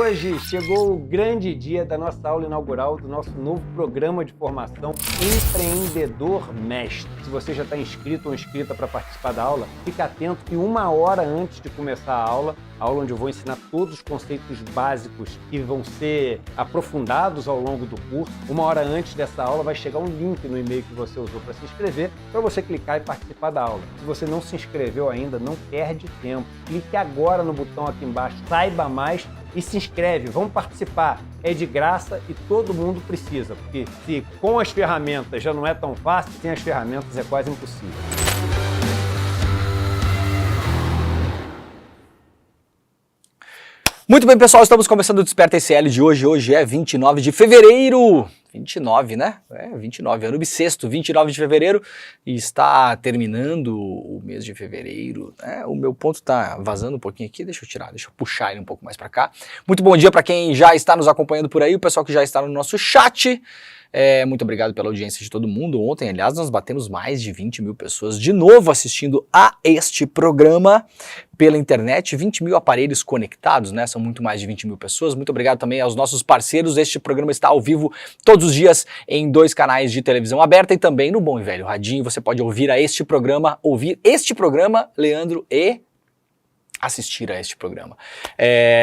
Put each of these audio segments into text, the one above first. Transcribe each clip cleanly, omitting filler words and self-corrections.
Hoje chegou o grande dia da nossa aula inaugural do nosso novo programa de formação Empreendedor Mestre. Se você já está inscrito ou inscrita para participar da aula, fique atento que 1 hora antes de começar a aula onde eu vou ensinar todos os conceitos básicos que vão ser aprofundados ao longo do curso, 1 hora antes dessa aula vai chegar um link no e-mail que você usou para se inscrever, para você clicar e participar da aula. Se você não se inscreveu ainda, não perde tempo. Clique agora no botão aqui embaixo, saiba mais, e se inscreve, vamos participar. É de graça e todo mundo precisa, porque se com as ferramentas já não é tão fácil, sem as ferramentas é quase impossível. Muito bem, pessoal, estamos começando o Desperta ICL de hoje. Hoje é 29 de fevereiro. 29, né? 29, ano bissexto, 29 de fevereiro, e está terminando o mês de fevereiro, né? O meu ponto está vazando um pouquinho aqui, deixa eu puxar ele um pouco mais para cá. Muito bom dia para quem já está nos acompanhando por aí, o pessoal que já está no nosso chat. Muito obrigado pela audiência de todo mundo. Ontem, aliás, nós batemos mais de 20 mil pessoas de novo assistindo a este programa pela internet, 20 mil aparelhos conectados, né? São muito mais de 20 mil pessoas. Muito obrigado também aos nossos parceiros. Este programa está ao vivo todos os dias em 2 canais de televisão aberta e também no Bom e Velho Radinho. Você pode ouvir este programa, Leandro, e assistir a este programa.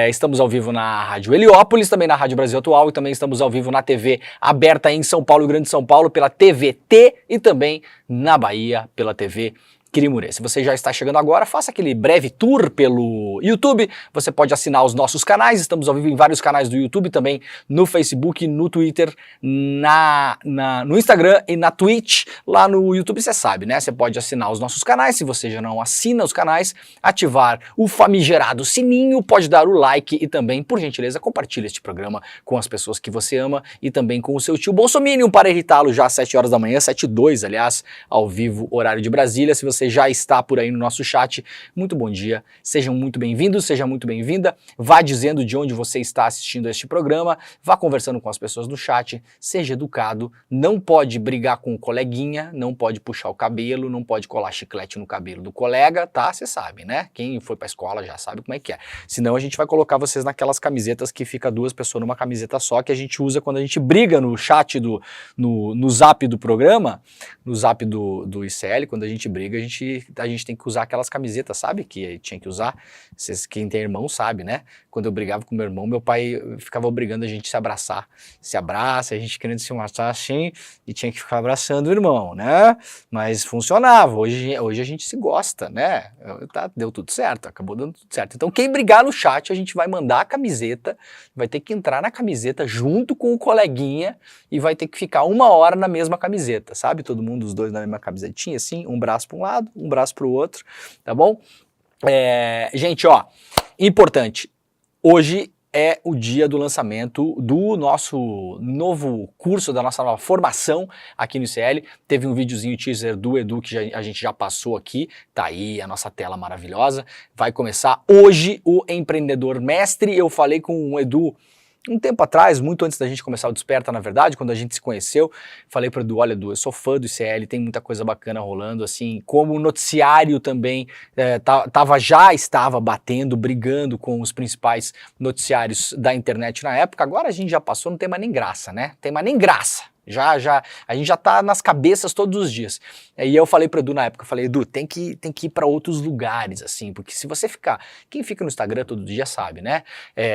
Estamos ao vivo na Rádio Heliópolis, também na Rádio Brasil Atual, e também estamos ao vivo na TV aberta em São Paulo, Grande São Paulo, pela TVT, e também na Bahia pela TV Quirimurê. Se você já está chegando agora, faça aquele breve tour pelo YouTube. Você pode assinar os nossos canais. Estamos ao vivo em vários canais do YouTube, também no Facebook, no Twitter, no Instagram e na Twitch. Lá no YouTube você sabe, né? Você pode assinar os nossos canais. Se você já não assina os canais, ativar o famigerado sininho, pode dar o like e também, por gentileza, compartilhe este programa com as pessoas que você ama e também com o seu tio Bolsominion para irritá-lo já às 7 horas da manhã, 7h02, aliás, ao vivo, horário de Brasília. Se você já está por aí no nosso chat, muito bom dia, sejam muito bem-vindos, seja muito bem-vinda, vá dizendo de onde você está assistindo este programa, vá conversando com as pessoas no chat, seja educado, não pode brigar com o coleguinha, não pode puxar o cabelo, não pode colar chiclete no cabelo do colega, tá? Você sabe, né? Quem foi pra escola já sabe como é que é. Senão a gente vai colocar vocês naquelas camisetas que fica 2 pessoas numa camiseta só, que a gente usa quando a gente briga no chat no zap do programa, no zap do ICL, quando a gente briga, a gente tem que usar aquelas camisetas, sabe? Que tinha que usar. Quem tem irmão sabe, né? Quando eu brigava com meu irmão, meu pai ficava obrigando a gente a se abraçar. Se abraça, a gente querendo se matar assim, e tinha que ficar abraçando o irmão, né? Mas funcionava. Hoje a gente se gosta, né? Deu tudo certo, acabou dando tudo certo. Então quem brigar no chat, a gente vai mandar a camiseta, vai ter que entrar na camiseta junto com o coleguinha e vai ter que ficar 1 hora na mesma camiseta, sabe? Todo mundo, os dois na mesma camisetinha, assim, um braço para um lado, um braço para o outro, tá bom? Gente, ó, importante, hoje é o dia do lançamento do nosso novo curso, da nossa nova formação aqui no ICL. Teve um videozinho teaser do Edu que a gente já passou aqui, tá aí a nossa tela maravilhosa. Vai começar hoje o Empreendedor Mestre. Eu falei com o Edu um tempo atrás, muito antes da gente começar o Desperta, na verdade, quando a gente se conheceu, falei para o Edu, olha Edu, eu sou fã do ICL, tem muita coisa bacana rolando, assim, como o noticiário também já estava batendo, brigando com os principais noticiários da internet na época, agora a gente já passou, não tem mais nem graça, né? Tem mais nem graça. A gente já tá nas cabeças todos os dias. E eu falei pro Edu na época, eu falei, Edu, tem que ir para outros lugares, assim, porque se você quem fica no Instagram todo dia sabe, né?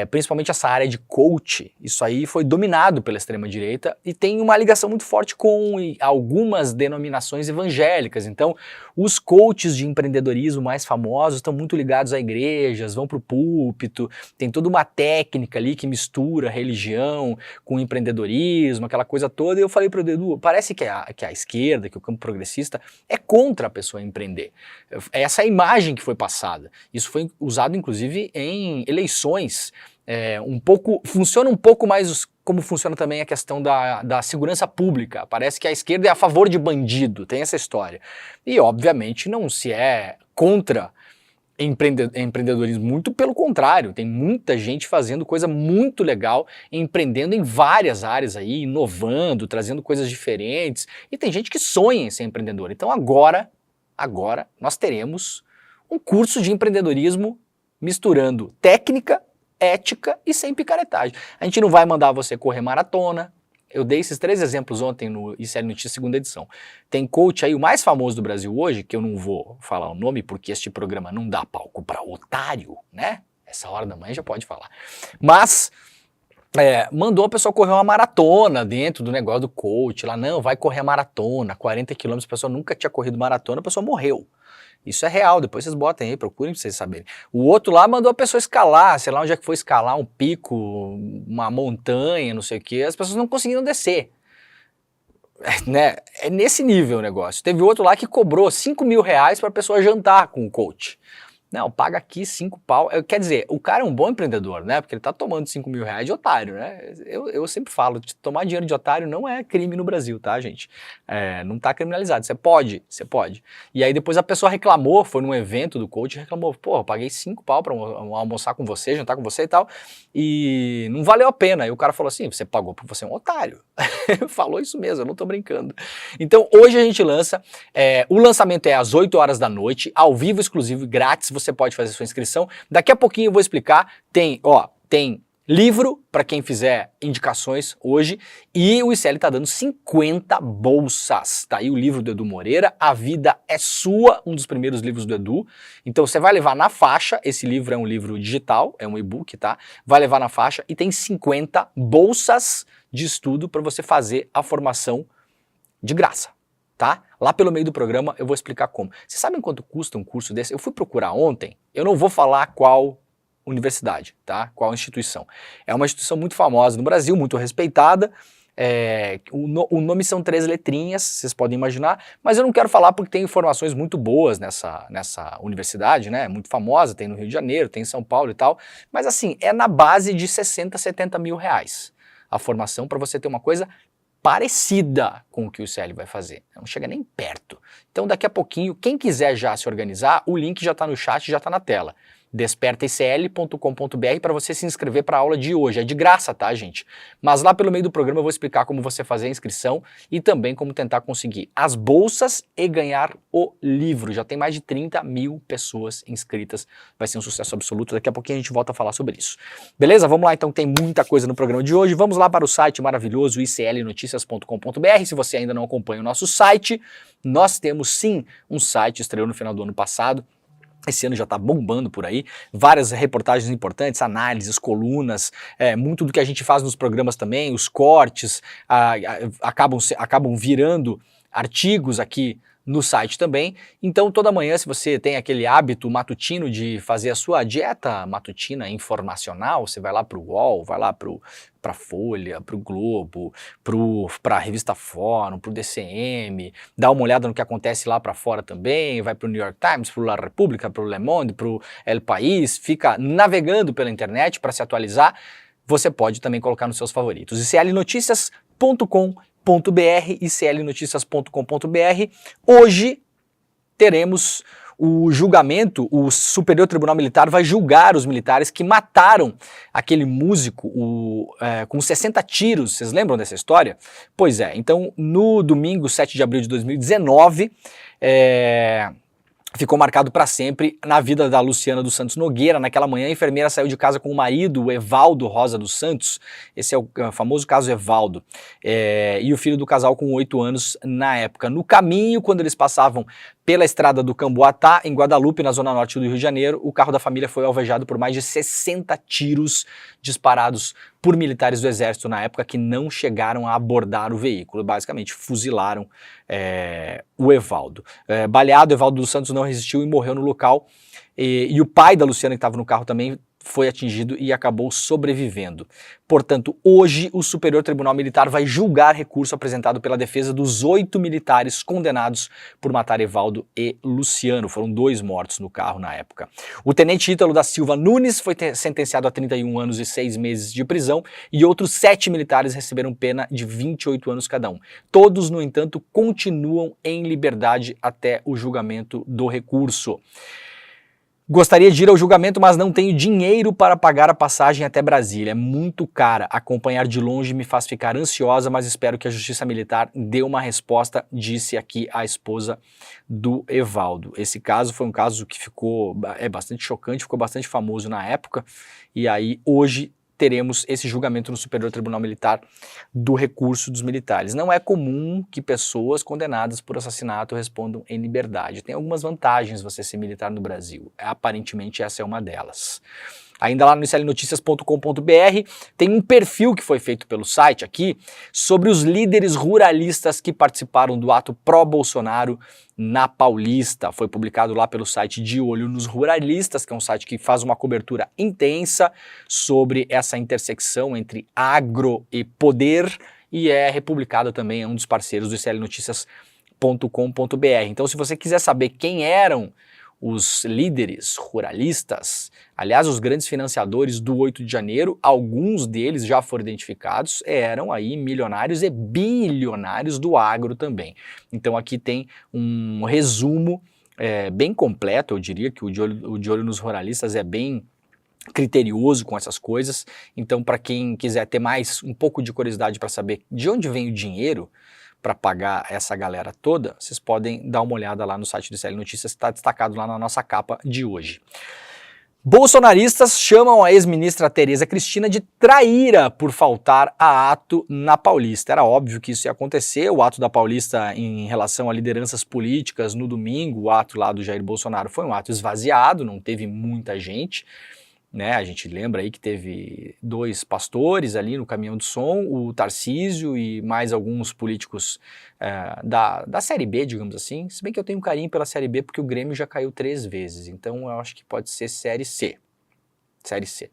Principalmente essa área de coach, isso aí foi dominado pela extrema-direita e tem uma ligação muito forte com algumas denominações evangélicas. Então, os coaches de empreendedorismo mais famosos estão muito ligados a igrejas, vão pro púlpito, tem toda uma técnica ali que mistura religião com empreendedorismo, aquela coisa toda. E eu falei para o Edu, parece que a esquerda, que o campo progressista é contra a pessoa empreender. Essa é a imagem que foi passada. Isso foi usado, inclusive, em eleições. Funciona um pouco mais como funciona também a questão da segurança pública. Parece que a esquerda é a favor de bandido, tem essa história. E, obviamente, não se é contra empreendedorismo, muito pelo contrário, tem muita gente fazendo coisa muito legal, empreendendo em várias áreas aí, inovando, trazendo coisas diferentes, e tem gente que sonha em ser empreendedor. Então agora nós teremos um curso de empreendedorismo misturando técnica, ética e sem picaretagem. A gente não vai mandar você correr maratona. Eu dei esses 3 exemplos ontem no ICL Notícias segunda edição. Tem coach aí, o mais famoso do Brasil hoje, que eu não vou falar o nome porque este programa não dá palco para otário, né? Essa hora da manhã já pode falar. Mas mandou a pessoa correr uma maratona dentro do negócio do coach. Lá, não, vai correr a maratona, 40 quilômetros, a pessoa nunca tinha corrido maratona, a pessoa morreu. Isso é real, depois vocês botem aí, procurem pra vocês saberem. O outro lá mandou a pessoa escalar, sei lá onde é que foi escalar, um pico, uma montanha, não sei o que, as pessoas não conseguiram descer. Né? É nesse nível o negócio. Teve outro lá que cobrou 5 mil reais pra pessoa jantar com o coach. Não, paga aqui 5 pau. Quer dizer, o cara é um bom empreendedor, né? Porque ele tá tomando 5 mil reais de otário, né? Eu sempre falo, tomar dinheiro de otário não é crime no Brasil, tá, gente? Não tá criminalizado. Você pode. E aí depois a pessoa reclamou, foi num evento do coach, reclamou, pô, eu paguei 5 pau pra almoçar com você, jantar com você e tal, e não valeu a pena. E o cara falou assim, você pagou porque você é um otário. Falou isso mesmo, eu não tô brincando. Então hoje a gente lança, o lançamento é às 8 horas da noite, ao vivo, exclusivo e grátis, você pode fazer sua inscrição. Daqui a pouquinho eu vou explicar, tem livro para quem fizer indicações hoje e o ICL tá dando 50 bolsas. Tá aí o livro do Edu Moreira, A Vida é Sua, um dos primeiros livros do Edu. Então você vai levar na faixa, esse livro é um livro digital, é um e-book, tá? Vai levar na faixa e tem 50 bolsas de estudo para você fazer a formação de graça. Tá? Lá pelo meio do programa eu vou explicar como. Vocês sabem quanto custa um curso desse? Eu fui procurar ontem, eu não vou falar qual universidade, tá? Qual instituição. É uma instituição muito famosa no Brasil, muito respeitada, o nome são 3 letrinhas, vocês podem imaginar, mas eu não quero falar porque tem informações muito boas nessa universidade, né? Muito famosa, tem no Rio de Janeiro, tem em São Paulo e tal, mas assim, é na base de 60, 70 mil reais a formação para você ter uma coisa parecida com o que o ICL vai fazer. Não chega nem perto. Então daqui a pouquinho, quem quiser já se organizar, o link já está no chat, já está na tela. despertaicl.com.br para você se inscrever para a aula de hoje. É de graça, tá, gente? Mas lá pelo meio do programa eu vou explicar como você fazer a inscrição e também como tentar conseguir as bolsas e ganhar o livro. Já tem mais de 30 mil pessoas inscritas. Vai ser um sucesso absoluto. Daqui a pouquinho a gente volta a falar sobre isso. Beleza? Vamos lá, então, tem muita coisa no programa de hoje. Vamos lá para o site maravilhoso, iclnoticias.com.br. Se você ainda não acompanha o nosso site, nós temos sim um site, estreou no final do ano passado. Esse ano já está bombando por aí, várias reportagens importantes, análises, colunas, muito do que a gente faz nos programas também, os cortes, acabam virando artigos aqui no site também. Então toda manhã, se você tem aquele hábito matutino de fazer a sua dieta matutina informacional, você vai lá para o UOL, vai lá para a Folha, para o Globo, para a revista Fórum, para o DCM, dá uma olhada no que acontece lá para fora também, vai para o New York Times, para o La República, para o Le Monde, para o El País, fica navegando pela internet para se atualizar, você pode também colocar nos seus favoritos. iclnoticias.com.br, iclnoticias.com.br. Hoje teremos o julgamento, o Superior Tribunal Militar vai julgar os militares que mataram aquele músico com 60 tiros. Vocês lembram dessa história? Pois é, então no domingo 7 de abril de 2019, ficou marcado para sempre na vida da Luciana dos Santos Nogueira. Naquela manhã, a enfermeira saiu de casa com o marido, o Evaldo Rosa dos Santos. Esse é o famoso caso Evaldo. E o filho do casal com 8 anos na época. No caminho, quando eles passavam pela estrada do Camboatá, em Guadalupe, na zona norte do Rio de Janeiro, o carro da família foi alvejado por mais de 60 tiros disparados por militares do Exército na época que não chegaram a abordar o veículo. Basicamente, fuzilaram o Evaldo. Baleado, Evaldo dos Santos não resistiu e morreu no local. E o pai da Luciana, que estava no carro também, foi atingido e acabou sobrevivendo. Portanto, hoje o Superior Tribunal Militar vai julgar recurso apresentado pela defesa dos 8 militares condenados por matar Evaldo e Luciano. Foram 2 mortos no carro na época. O tenente Ítalo da Silva Nunes foi sentenciado a 31 anos e 6 meses de prisão e outros 7 militares receberam pena de 28 anos cada um. Todos, no entanto, continuam em liberdade até o julgamento do recurso. Gostaria de ir ao julgamento, mas não tenho dinheiro para pagar a passagem até Brasília. É muito cara. Acompanhar de longe me faz ficar ansiosa, mas espero que a Justiça Militar dê uma resposta, disse aqui a esposa do Evaldo. Esse caso foi um caso que ficou bastante chocante, ficou bastante famoso na época, e aí hoje teremos esse julgamento no Superior Tribunal Militar do recurso dos militares. Não é comum que pessoas condenadas por assassinato respondam em liberdade. Tem algumas vantagens você ser militar no Brasil. Aparentemente essa é uma delas. Ainda lá no iclnoticias.com.br tem um perfil que foi feito pelo site aqui sobre os líderes ruralistas que participaram do ato pró-Bolsonaro na Paulista. Foi publicado lá pelo site De Olho nos Ruralistas, que é um site que faz uma cobertura intensa sobre essa intersecção entre agro e poder, e é republicado também, é um dos parceiros do iclnoticias.com.br. Então, se você quiser saber quem eram os líderes ruralistas, aliás, os grandes financiadores do 8 de janeiro, alguns deles já foram identificados, eram aí milionários e bilionários do agro também. Então aqui tem um resumo bem completo, eu diria que o de olho nos ruralistas é bem criterioso com essas coisas. Então, para quem quiser ter um pouco de curiosidade para saber de onde vem o dinheiro para pagar essa galera toda, vocês podem dar uma olhada lá no site do ICL Notícias, está destacado lá na nossa capa de hoje. Bolsonaristas chamam a ex-ministra Tereza Cristina de traíra por faltar a ato na Paulista. Era óbvio que isso ia acontecer, o ato da Paulista em relação a lideranças políticas no domingo, o ato lá do Jair Bolsonaro foi um ato esvaziado, não teve muita gente, né? A gente lembra aí que teve 2 pastores ali no caminhão de som, o Tarcísio e mais alguns políticos da Série B, digamos assim, se bem que eu tenho um carinho pela Série B porque o Grêmio já caiu 3 vezes, então eu acho que pode ser Série C. Série C.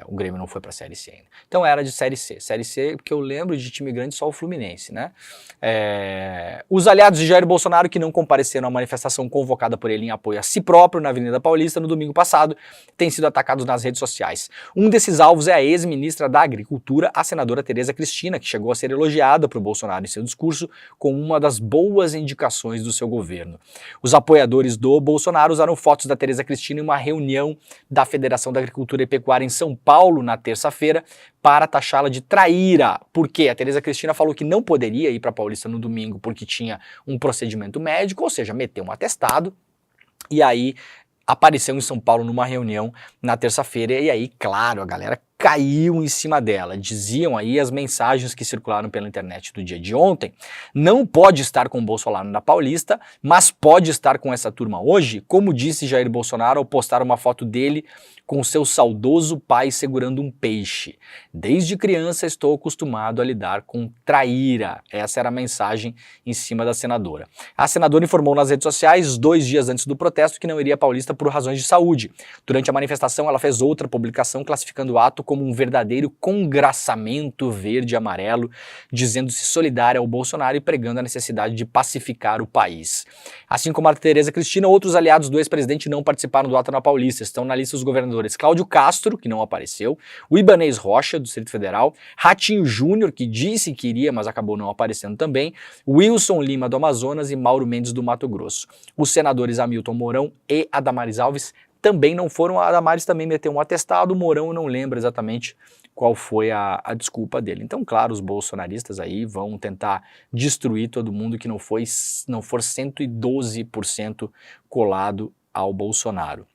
O Grêmio não foi para a Série C ainda. Então era de Série C. Série C, porque eu lembro de time grande só o Fluminense, né? Os aliados de Jair Bolsonaro que não compareceram à manifestação convocada por ele em apoio a si próprio na Avenida Paulista no domingo passado têm sido atacados nas redes sociais. Um desses alvos é a ex-ministra da Agricultura, a senadora Tereza Cristina, que chegou a ser elogiada por Bolsonaro em seu discurso como uma das boas indicações do seu governo. Os apoiadores do Bolsonaro usaram fotos da Tereza Cristina em uma reunião da Federação da Agricultura e Pecuária em São Paulo na terça-feira para taxá-la de traíra, porque a Tereza Cristina falou que não poderia ir para a Paulista no domingo porque tinha um procedimento médico, ou seja, meteu um atestado, e aí apareceu em São Paulo numa reunião na terça-feira, e aí, claro, a galera caiu em cima dela. Diziam aí as mensagens que circularam pela internet do dia de ontem: não pode estar com o Bolsonaro na Paulista, mas pode estar com essa turma hoje, como disse Jair Bolsonaro ao postar uma foto dele com seu saudoso pai segurando um peixe. Desde criança estou acostumado a lidar com traíra. Essa era a mensagem em cima da senadora. A senadora informou nas redes sociais, 2 dias antes do protesto, que não iria à Paulista por razões de saúde. Durante a manifestação, ela fez outra publicação classificando o ato como um verdadeiro congraçamento verde e amarelo, dizendo-se solidária ao Bolsonaro e pregando a necessidade de pacificar o país. Assim como a Tereza Cristina, outros aliados do ex-presidente não participaram do ato na Paulista. Estão na lista os governadores Cláudio Castro, que não apareceu, o Ibanez Rocha, do Distrito Federal, Ratinho Júnior, que disse que iria, mas acabou não aparecendo também, Wilson Lima, do Amazonas, e Mauro Mendes, do Mato Grosso. Os senadores Hamilton Mourão e Adamares Alves também não foram. A Adamares também meteu um atestado, o Mourão eu não lembro exatamente qual foi a desculpa dele. Então, claro, os bolsonaristas aí vão tentar destruir todo mundo que não for 112% colado ao Bolsonaro.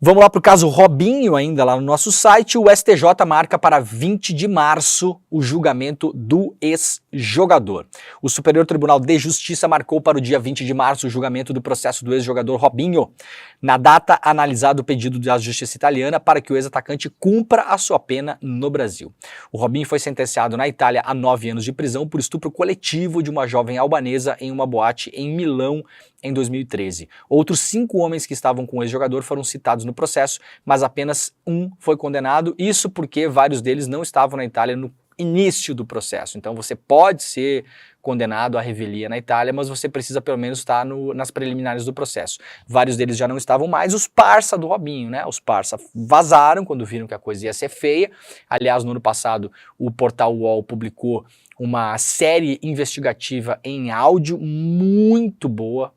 Vamos lá para o caso Robinho, ainda lá no nosso site. O STJ marca para 20 de março o julgamento do ex-jogador. O Superior Tribunal de Justiça marcou para o dia 20 de março o julgamento do processo do ex-jogador Robinho. Na data, analisado o pedido da Justiça italiana para que o ex-atacante cumpra a sua pena no Brasil. O Robinho foi sentenciado na Itália a 9 anos de prisão por estupro coletivo de uma jovem albanesa em uma boate em Milão em 2013. Outros 5 homens que estavam com o ex-jogador foram citados no processo, mas apenas um foi condenado, isso porque vários deles não estavam na Itália no início do processo. Então você pode ser condenado à revelia na Itália, mas você precisa pelo menos estar nas preliminares do processo. Vários deles já não estavam mais, os parça do Robinho, né? Os parça vazaram quando viram que a coisa ia ser feia. Aliás, no ano passado, o portal UOL publicou uma série investigativa em áudio muito boa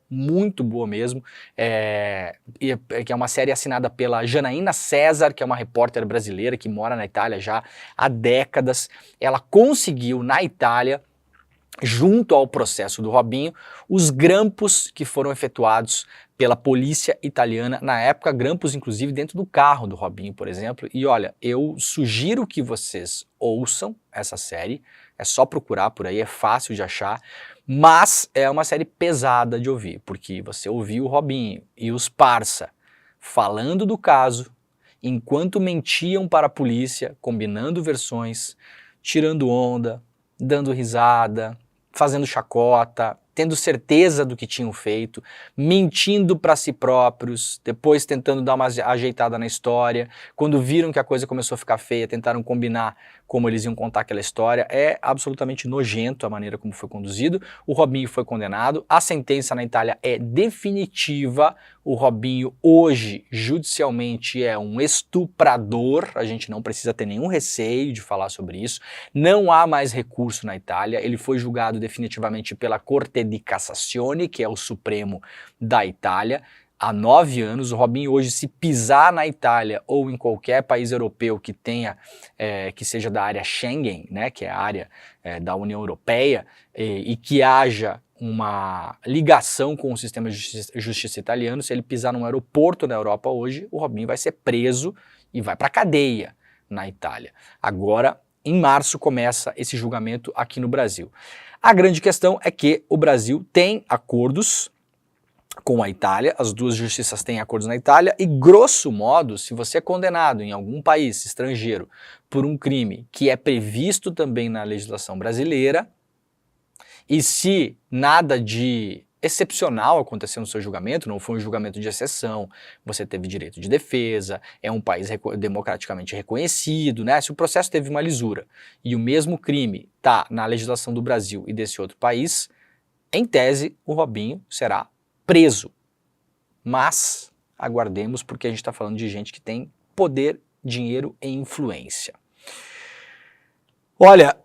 mesmo, que é uma série assinada pela Janaína César, que é uma repórter brasileira que mora na Itália já há décadas. Ela conseguiu na Itália, junto ao processo do Robinho, os grampos que foram efetuados pela polícia italiana na época, grampos inclusive dentro do carro do Robinho, por exemplo. E olha, eu sugiro que vocês ouçam essa série, é só procurar por aí, é fácil de achar, mas é uma série pesada de ouvir, porque você ouviu o Robinho e os parça falando do caso, enquanto mentiam para a polícia, combinando versões, tirando onda, dando risada, fazendo chacota, tendo certeza do que tinham feito, mentindo para si próprios, depois tentando dar uma ajeitada na história. Quando viram que a coisa começou a ficar feia, tentaram combinar como eles iam contar aquela história. É absolutamente nojento a maneira como foi conduzido. O Robinho foi condenado, a sentença na Itália é definitiva. O Robinho hoje, judicialmente, é um estuprador, a gente não precisa ter nenhum receio de falar sobre isso. Não há mais recurso na Itália, ele foi julgado definitivamente pela Corte di Cassazione, que é o Supremo da Itália, há 9 anos. O Robinho hoje, se pisar na Itália ou em qualquer país europeu que tenha, que seja da área Schengen, né, que é a área da União Europeia, e que haja uma ligação com o sistema de justiça italiano, se ele pisar num aeroporto na Europa hoje, o Robinho vai ser preso e vai para a cadeia na Itália. Agora, em março, começa esse julgamento aqui no Brasil. A grande questão é que o Brasil tem acordos com a Itália, as duas justiças têm acordos na Itália e, grosso modo, se você é condenado em algum país estrangeiro por um crime que é previsto também na legislação brasileira, e se nada de excepcional aconteceu no seu julgamento, não foi um julgamento de exceção, você teve direito de defesa, é um país democraticamente reconhecido, né? Se o processo teve uma lisura e o mesmo crime está na legislação do Brasil e desse outro país, em tese, o Robinho será preso. Mas aguardemos, porque a gente está falando de gente que tem poder, dinheiro e influência. Olha,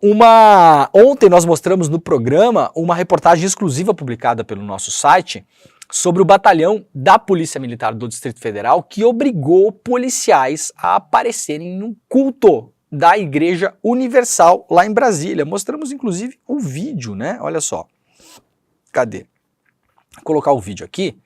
ontem nós mostramos no programa uma reportagem exclusiva publicada pelo nosso site sobre o batalhão da Polícia Militar do Distrito Federal que obrigou policiais a aparecerem num culto da Igreja Universal lá em Brasília. Mostramos inclusive o vídeo, né? Olha só. Cadê? Vou colocar o vídeo aqui.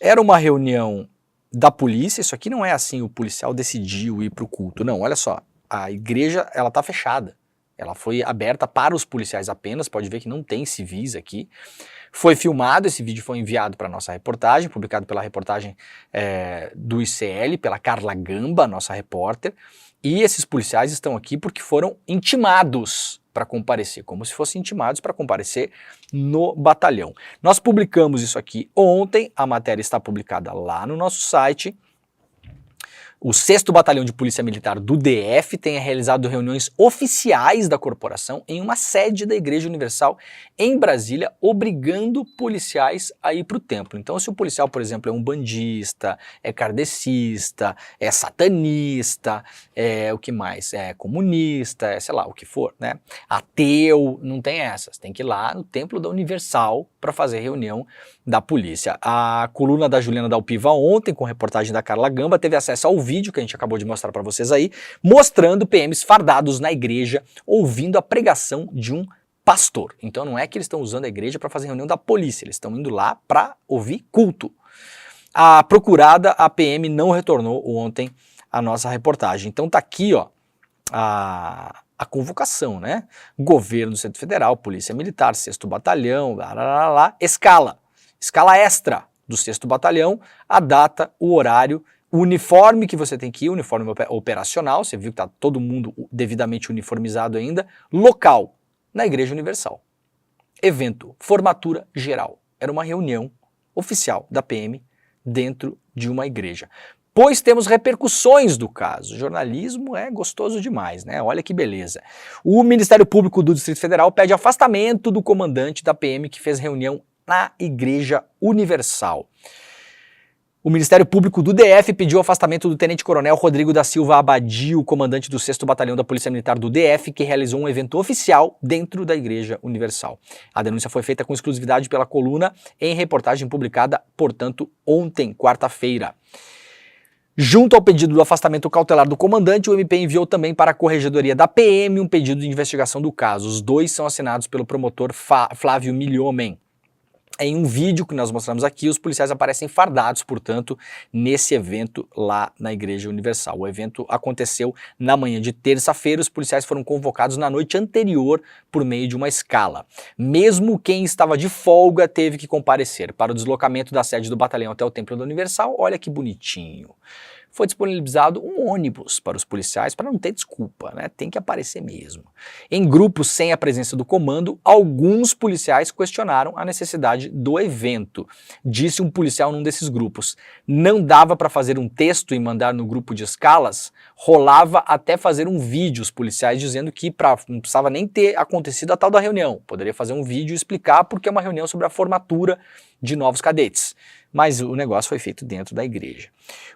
Era uma reunião da polícia, isso aqui não é assim, o policial decidiu ir para o culto, não, olha só, a igreja ela tá fechada. Ela foi aberta para os policiais apenas, pode ver que não tem civis aqui. Foi filmado, esse vídeo foi enviado para a nossa reportagem, publicado pela reportagem do ICL, pela Carla Gamba, nossa repórter. E esses policiais estão aqui porque foram intimados para comparecer, como se fossem intimados para comparecer no batalhão. Nós publicamos isso aqui ontem, a matéria está publicada lá no nosso site. O 6º Batalhão de Polícia Militar do DF tem realizado reuniões oficiais da corporação em uma sede da Igreja Universal em Brasília, obrigando policiais a ir para o templo. Então, se o policial, por exemplo, é um bandista, é kardecista, é satanista, o que mais? É comunista, sei lá, o que for, né? Ateu, não tem essas. Tem que ir lá no templo da Universal para fazer reunião da polícia. A coluna da Juliana Dalpiva ontem, com reportagem da Carla Gamba, teve acesso ao vídeo que a gente acabou de mostrar para vocês aí, mostrando PMs fardados na igreja, ouvindo a pregação de um pastor. Então não é que eles estão usando a igreja para fazer reunião da polícia, eles estão indo lá para ouvir culto. A procurada, a PM, não retornou ontem a nossa reportagem. Então tá aqui, ó, a convocação, né? Governo do Distrito Federal, Polícia Militar, 6º Batalhão, escala extra do 6º Batalhão, a data, o horário, o uniforme que você tem que ir, uniforme operacional, você viu que está todo mundo devidamente uniformizado ainda, local, na Igreja Universal. Evento, formatura geral. Era uma reunião oficial da PM dentro de uma igreja. Depois temos repercussões do caso. O jornalismo é gostoso demais, né? Olha que beleza. O Ministério Público do Distrito Federal pede afastamento do comandante da PM que fez reunião na Igreja Universal. O Ministério Público do DF pediu o afastamento do Tenente-Coronel Rodrigo da Silva Abadio, comandante do 6º Batalhão da Polícia Militar do DF, que realizou um evento oficial dentro da Igreja Universal. A denúncia foi feita com exclusividade pela coluna em reportagem publicada, portanto, ontem, quarta-feira. Junto ao pedido do afastamento cautelar do comandante, o MP enviou também para a Corregedoria da PM um pedido de investigação do caso. Os dois são assinados pelo promotor Flávio Milhomem. Em um vídeo que nós mostramos aqui, os policiais aparecem fardados, portanto, nesse evento lá na Igreja Universal. O evento aconteceu na manhã de terça-feira, os policiais foram convocados na noite anterior por meio de uma escala. Mesmo quem estava de folga teve que comparecer para o deslocamento da sede do batalhão até o Templo da Universal. Olha que bonitinho. Foi disponibilizado um ônibus para os policiais para não ter desculpa, né? Tem que aparecer mesmo. Em grupos sem a presença do comando, alguns policiais questionaram a necessidade do evento. Disse um policial num desses grupos: não dava para fazer um texto e mandar no grupo de escalas? Rolava até fazer um vídeo, os policiais dizendo que não precisava nem ter acontecido a tal da reunião. Poderia fazer um vídeo e explicar porque é uma reunião sobre a formatura de novos cadetes. Mas o negócio foi feito dentro da igreja.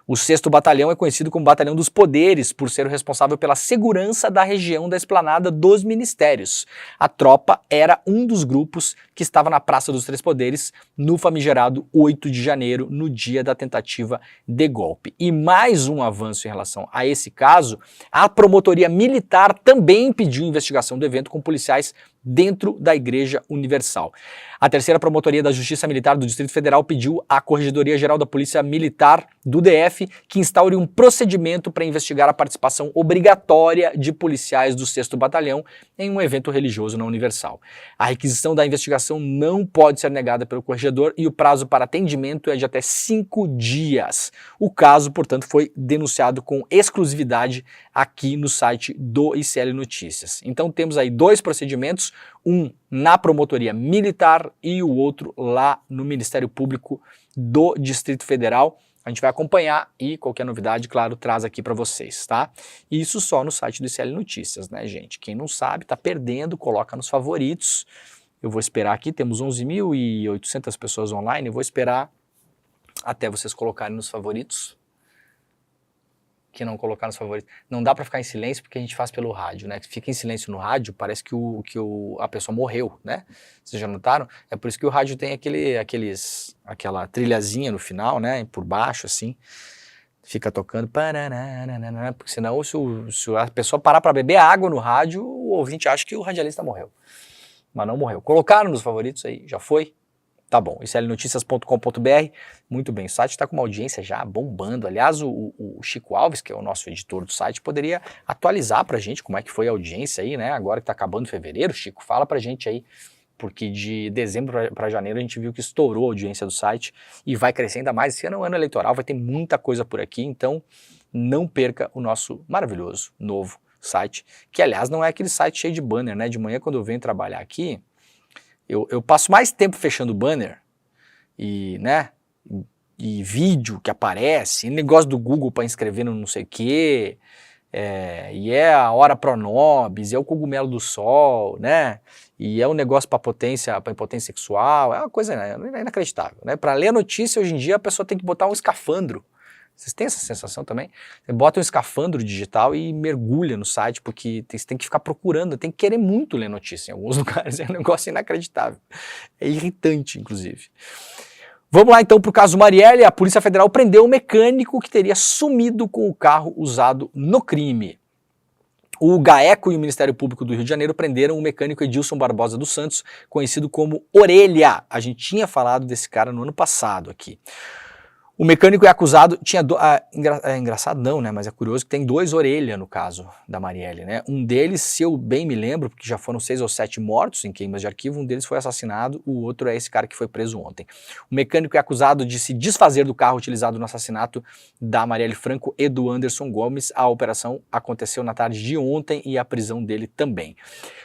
O 6º Batalhão é conhecido como Batalhão dos Poderes, por ser o responsável pela segurança da região da esplanada dos ministérios. A tropa era um dos grupos que estava na Praça dos Três Poderes no famigerado 8 de janeiro, no dia da tentativa de golpe. E mais um avanço em relação a esse caso, a Promotoria Militar também pediu investigação do evento com policiais dentro da Igreja Universal. A 3ª Promotoria da Justiça Militar do Distrito Federal pediu à Corregedoria Geral da Polícia Militar do DF que instaure um procedimento para investigar a participação obrigatória de policiais do 6º Batalhão em um evento religioso na Universal. A requisição da investigação não pode ser negada pelo corregedor e o prazo para atendimento é de até 5 dias. O caso, portanto, foi denunciado com exclusividade aqui no site do ICL Notícias. Então temos aí 2 procedimentos, um na Promotoria Militar e o outro lá no Ministério Público do Distrito Federal. A gente vai acompanhar e qualquer novidade, claro, traz aqui para vocês, tá? Isso só no site do ICL Notícias, né, gente? Quem não sabe, tá perdendo, coloca nos favoritos. Eu vou esperar aqui, temos 11.800 pessoas online, eu vou esperar até vocês colocarem nos favoritos. Que não colocar nos favoritos. Não dá para ficar em silêncio porque a gente faz pelo rádio, né? Fica em silêncio no rádio, parece que a pessoa morreu, né? Vocês já notaram? É por isso que o rádio tem aquela trilhazinha no final, né? Por baixo, assim. Fica tocando. Porque senão, se a pessoa parar para beber água no rádio, o ouvinte acha que o radialista morreu. Mas não morreu. Colocaram nos favoritos aí? Já foi? Tá bom, iclnoticias.com.br, muito bem, o site está com uma audiência já bombando. Aliás, o Chico Alves, que é o nosso editor do site, poderia atualizar pra gente como é que foi a audiência aí, né? Agora que tá acabando fevereiro, Chico, fala pra gente aí, porque de dezembro para janeiro a gente viu que estourou a audiência do site e vai crescer ainda mais. Esse ano é um ano eleitoral, vai ter muita coisa por aqui, então não perca o nosso maravilhoso novo site, que aliás não é aquele site cheio de banner, né? De manhã quando eu venho trabalhar aqui, eu passo mais tempo fechando banner e, né, e vídeo que aparece, e negócio do Google para inscrever no não sei o quê, e é a hora pronobis, é o cogumelo do sol, né, e é um negócio para impotência sexual, é uma coisa inacreditável, né. Para ler a notícia hoje em dia a pessoa tem que botar um escafandro. Vocês têm essa sensação também? Você bota um escafandro digital e mergulha no site, porque você tem que ficar procurando, tem que querer muito ler notícia em alguns lugares, é um negócio inacreditável. É irritante, inclusive. Vamos lá então para o caso Marielle. A Polícia Federal prendeu um mecânico que teria sumido com o carro usado no crime. O GAECO e o Ministério Público do Rio de Janeiro prenderam o mecânico Edilson Barbosa dos Santos, conhecido como Orelha. A gente tinha falado desse cara no ano passado aqui. O mecânico é acusado, engraçado não, né, mas é curioso que tem 2 orelhas no caso da Marielle, né, um deles, se eu bem me lembro, porque já foram 6 ou 7 mortos em queimas de arquivo, um deles foi assassinado, o outro é esse cara que foi preso ontem. O mecânico é acusado de se desfazer do carro utilizado no assassinato da Marielle Franco e do Anderson Gomes. A operação aconteceu na tarde de ontem e a prisão dele também.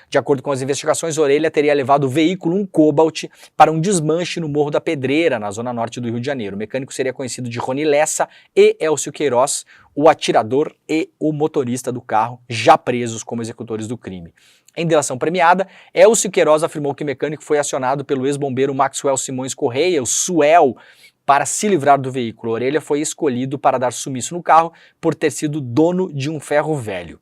De acordo com as investigações, Orelha teria levado o veículo, um Cobalt, para um desmanche no Morro da Pedreira, na zona norte do Rio de Janeiro. O mecânico seria conhecido de Rony Lessa e Elcio Queiroz, o atirador e o motorista do carro, já presos como executores do crime. Em delação premiada, Elcio Queiroz afirmou que o mecânico foi acionado pelo ex-bombeiro Maxwell Simões Correia, o Suel, para se livrar do veículo. A Orelha foi escolhido para dar sumiço no carro por ter sido dono de um ferro velho.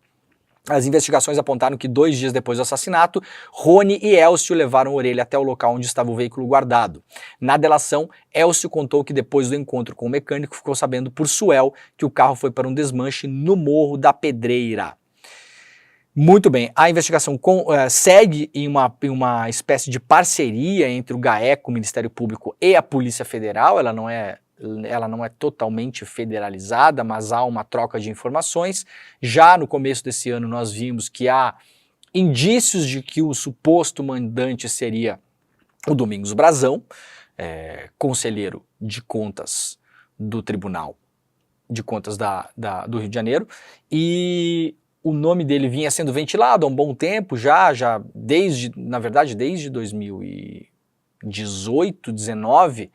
As investigações apontaram que 2 dias depois do assassinato, Rony e Elcio levaram Orelha até o local onde estava o veículo guardado. Na delação, Elcio contou que depois do encontro com o mecânico ficou sabendo por Suel que o carro foi para um desmanche no Morro da Pedreira. Muito bem, a investigação segue em uma espécie de parceria entre o GAECO, o Ministério Público, e a Polícia Federal. Ela não é totalmente federalizada, mas há uma troca de informações. Já no começo desse ano nós vimos que há indícios de que o suposto mandante seria o Domingos Brazão, conselheiro de contas do Tribunal de Contas do Rio de Janeiro, e o nome dele vinha sendo ventilado há um bom tempo na verdade desde 2018, 2019,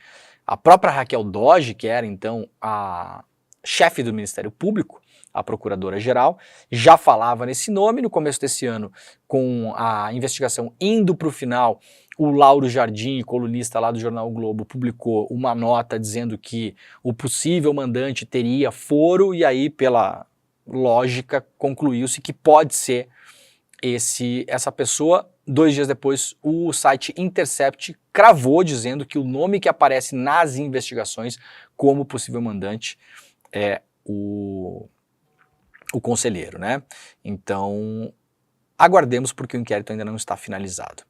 a própria Raquel Dodge, que era então a chefe do Ministério Público, a procuradora-geral, já falava nesse nome. No começo desse ano, com a investigação indo para o final, o Lauro Jardim, colunista lá do jornal o Globo, publicou uma nota dizendo que o possível mandante teria foro, e aí, pela lógica, concluiu-se que pode ser essa pessoa. 2 dias depois, o site Intercept cravou, dizendo que o nome que aparece nas investigações como possível mandante é o conselheiro, né? Então, aguardemos, porque o inquérito ainda não está finalizado.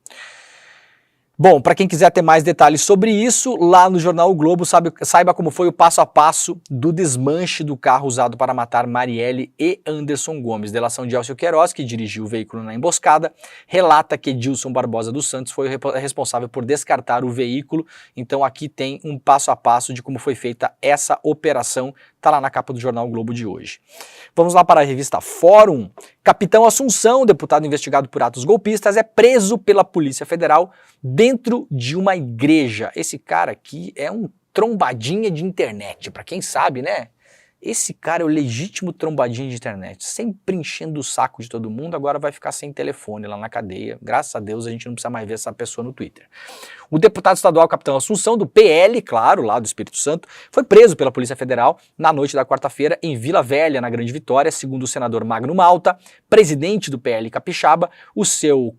Bom, para quem quiser ter mais detalhes sobre isso, lá no jornal O Globo, saiba como foi o passo a passo do desmanche do carro usado para matar Marielle e Anderson Gomes. Delação de Elcio Queiroz, que dirigiu o veículo na emboscada, relata que Edilson Barbosa dos Santos foi responsável por descartar o veículo. Então aqui tem um passo a passo de como foi feita essa operação, está lá na capa do jornal O Globo de hoje. Vamos lá para a revista Fórum. Capitão Assunção, deputado investigado por atos golpistas, é preso pela Polícia Federal dentro de uma igreja. Esse cara aqui é um trombadinha de internet, para quem sabe, né? Esse cara é o legítimo trombadinha de internet, sempre enchendo o saco de todo mundo. Agora vai ficar sem telefone lá na cadeia. Graças a Deus a gente não precisa mais ver essa pessoa no Twitter. O deputado estadual Capitão Assunção, do PL, claro, lá do Espírito Santo, foi preso pela Polícia Federal na noite da quarta-feira em Vila Velha, na Grande Vitória. Segundo o senador Magno Malta, presidente do PL Capixaba, o seu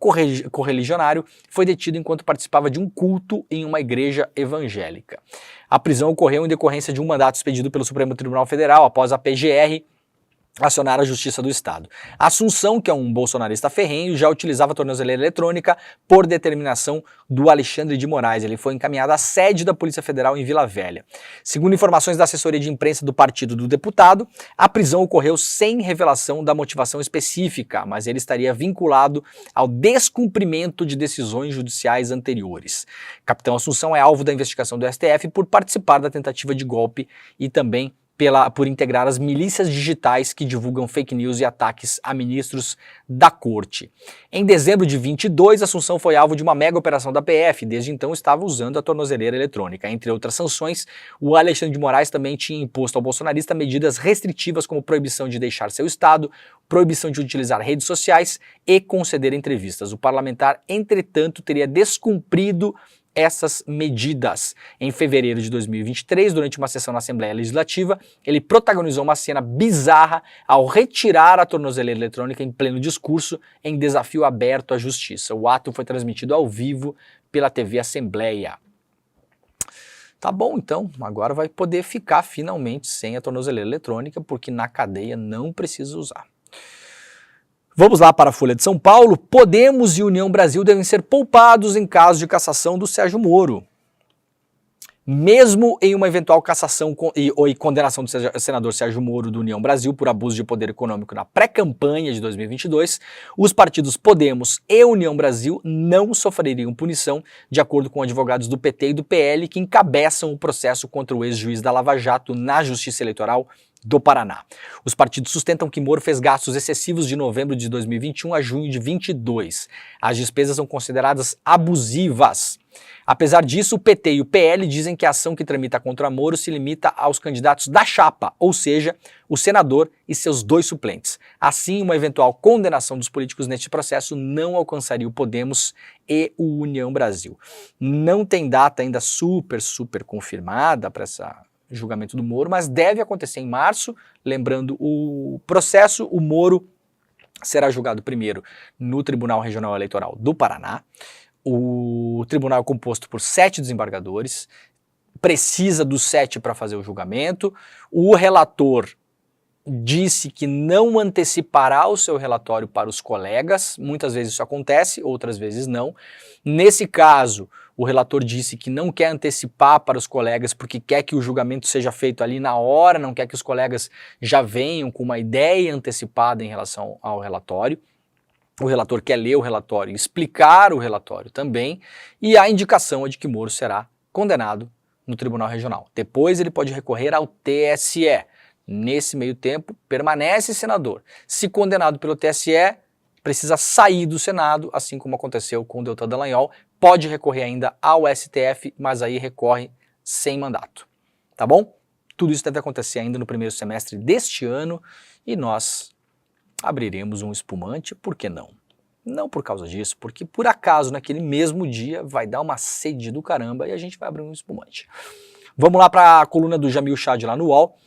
correligionário foi detido enquanto participava de um culto em uma igreja evangélica. A prisão ocorreu em decorrência de um mandato expedido pelo Supremo Tribunal Federal após a PGR acionar a Justiça do Estado. Assunção, que é um bolsonarista ferrenho, já utilizava a tornozeleira eletrônica por determinação do Alexandre de Moraes. Ele foi encaminhado à sede da Polícia Federal em Vila Velha. Segundo informações da assessoria de imprensa do partido do deputado, a prisão ocorreu sem revelação da motivação específica, mas ele estaria vinculado ao descumprimento de decisões judiciais anteriores. Capitão Assunção é alvo da investigação do STF por participar da tentativa de golpe e também por integrar as milícias digitais que divulgam fake news e ataques a ministros da corte. Em dezembro de 22, Assunção foi alvo de uma mega operação da PF. Desde então estava usando a tornozeleira eletrônica. Entre outras sanções, o Alexandre de Moraes também tinha imposto ao bolsonarista medidas restritivas como proibição de deixar seu estado, proibição de utilizar redes sociais e conceder entrevistas. O parlamentar, entretanto, teria descumprido essas medidas. Em fevereiro de 2023, durante uma sessão na Assembleia Legislativa, ele protagonizou uma cena bizarra ao retirar a tornozeleira eletrônica em pleno discurso em desafio aberto à justiça. O ato foi transmitido ao vivo pela TV Assembleia. Tá bom, então, agora vai poder ficar finalmente sem a tornozeleira eletrônica, porque na cadeia não precisa usar. Vamos lá para a Folha de São Paulo. Podemos e União Brasil devem ser poupados em caso de cassação do Sérgio Moro. Mesmo em uma eventual cassação e condenação do senador Sérgio Moro do União Brasil por abuso de poder econômico na pré-campanha de 2022, os partidos Podemos e União Brasil não sofreriam punição, de acordo com advogados do PT e do PL que encabeçam o processo contra o ex-juiz da Lava Jato na Justiça Eleitoral, do Paraná. Os partidos sustentam que Moro fez gastos excessivos de novembro de 2021 a junho de 22. As despesas são consideradas abusivas. Apesar disso, o PT e o PL dizem que a ação que tramita contra Moro se limita aos candidatos da chapa, ou seja, o senador e seus 2 suplentes. Assim, uma eventual condenação dos políticos neste processo não alcançaria o Podemos e o União Brasil. Não tem data ainda super confirmada para esse julgamento do Moro, mas deve acontecer em março. Lembrando o processo, o Moro será julgado primeiro no Tribunal Regional Eleitoral do Paraná. O tribunal é composto por 7 desembargadores, precisa dos 7 para fazer o julgamento. O relator disse que não antecipará o seu relatório para os colegas, muitas vezes isso acontece, outras vezes não. Nesse caso, o relator disse que não quer antecipar para os colegas porque quer que o julgamento seja feito ali na hora, não quer que os colegas já venham com uma ideia antecipada em relação ao relatório. O relator quer ler o relatório e explicar o relatório também, e a indicação é de que Moro será condenado no Tribunal Regional. Depois ele pode recorrer ao TSE. Nesse meio tempo, permanece senador. Se condenado pelo TSE, precisa sair do Senado, assim como aconteceu com o Deltan Dallagnol. Pode recorrer ainda ao STF, mas aí recorre sem mandato. Tá bom? Tudo isso deve acontecer ainda no primeiro semestre deste ano e nós abriremos um espumante, por que não? Não por causa disso, porque por acaso naquele mesmo dia vai dar uma sede do caramba e a gente vai abrir um espumante. Vamos lá para a coluna do Jamil Chad lá no UOL.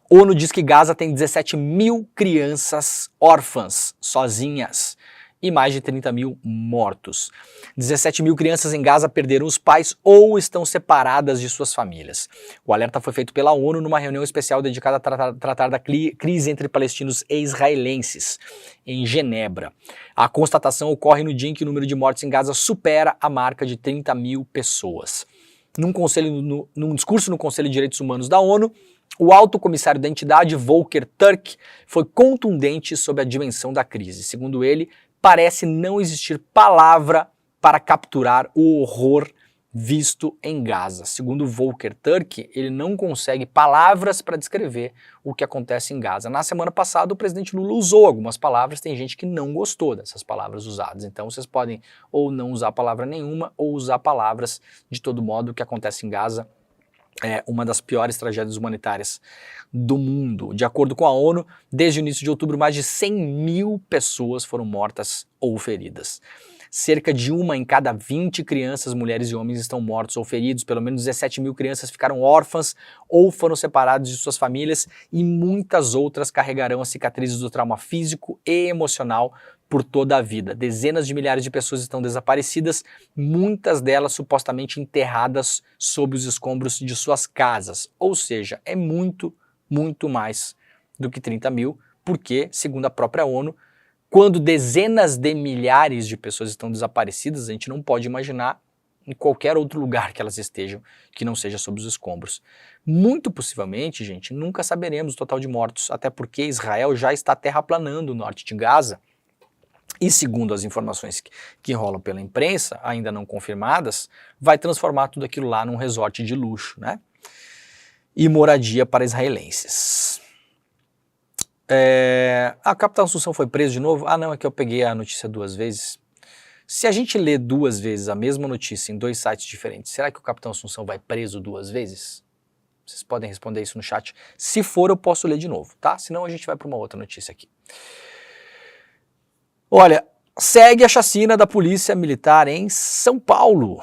ONU diz que Gaza tem 17 mil crianças órfãs, sozinhas, e mais de 30 mil mortos. 17 mil crianças em Gaza perderam os pais ou estão separadas de suas famílias. O alerta foi feito pela ONU numa reunião especial dedicada a tratar da crise entre palestinos e israelenses, em Genebra. A constatação ocorre no dia em que o número de mortes em Gaza supera a marca de 30 mil pessoas. Num discurso no Conselho de Direitos Humanos da ONU, o alto comissário da entidade, Volker Turk, foi contundente sobre a dimensão da crise. Segundo ele, parece não existir palavra para capturar o horror visto em Gaza. Segundo Volker Turk, ele não consegue palavras para descrever o que acontece em Gaza. Na semana passada, o presidente Lula usou algumas palavras, tem gente que não gostou dessas palavras usadas. Então vocês podem ou não usar palavra nenhuma ou usar palavras de todo modo. O que acontece em Gaza é uma das piores tragédias humanitárias do mundo. De acordo com a ONU, desde o início de outubro, mais de 100 mil pessoas foram mortas ou feridas. Cerca de 1 em cada 20 crianças, mulheres e homens estão mortos ou feridos. Pelo menos 17 mil crianças ficaram órfãs ou foram separadas de suas famílias e muitas outras carregarão as cicatrizes do trauma físico e emocional por toda a vida. Dezenas de milhares de pessoas estão desaparecidas, muitas delas supostamente enterradas sob os escombros de suas casas. Ou seja, é muito mais do que 30 mil, porque, segundo a própria ONU, quando dezenas de milhares de pessoas estão desaparecidas, a gente não pode imaginar em qualquer outro lugar que elas estejam que não seja sob os escombros. Muito possivelmente, gente, nunca saberemos o total de mortos, até porque Israel já está terraplanando o norte de Gaza. E segundo as informações que rolam pela imprensa, ainda não confirmadas, vai transformar tudo aquilo lá num resort de luxo, né? E moradia para israelenses. A Capitão Assunção foi preso de novo? Ah não, é que eu peguei a notícia 2 vezes. Se a gente lê 2 vezes a mesma notícia em 2 sites diferentes, será que o Capitão Assunção vai preso 2 vezes? Vocês podem responder isso no chat. Se for, eu posso ler de novo, tá? Senão a gente vai para uma outra notícia aqui. Olha, segue a chacina da Polícia Militar em São Paulo.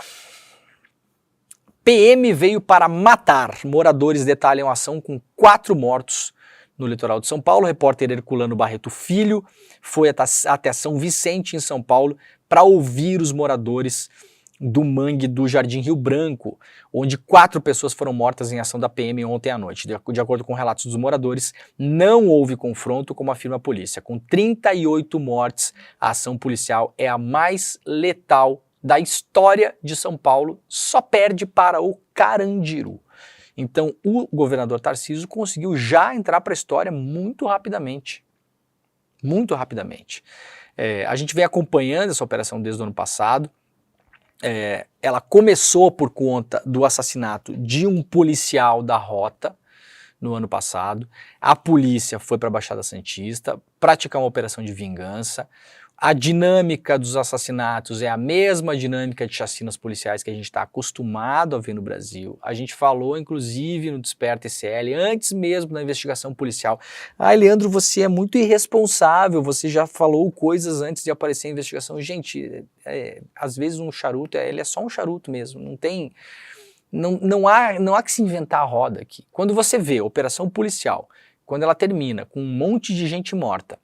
PM veio para matar. Moradores detalham a ação com 4 mortos no litoral de São Paulo. O repórter Herculano Barreto Filho foi até São Vicente, em São Paulo, para ouvir os moradores do mangue do Jardim Rio Branco, onde 4 pessoas foram mortas em ação da PM ontem à noite. De acordo com relatos dos moradores, não houve confronto, como afirma a polícia. Com 38 mortes, a ação policial é a mais letal da história de São Paulo, só perde para o Carandiru. Então o governador Tarcísio conseguiu já entrar para a história muito rapidamente. Muito rapidamente. A gente vem acompanhando essa operação desde o ano passado. Ela começou por conta do assassinato de um policial da Rota, no ano passado. A polícia foi para a Baixada Santista praticar uma operação de vingança. A dinâmica dos assassinatos é a mesma dinâmica de chacinas policiais que a gente está acostumado a ver no Brasil. A gente falou, inclusive, no Desperta ECL, antes mesmo da investigação policial. Leandro, você é muito irresponsável, você já falou coisas antes de aparecer a investigação. Gente, às vezes um charuto, ele é só um charuto mesmo, não há que se inventar a roda aqui. Quando você vê a operação policial, quando ela termina com um monte de gente morta,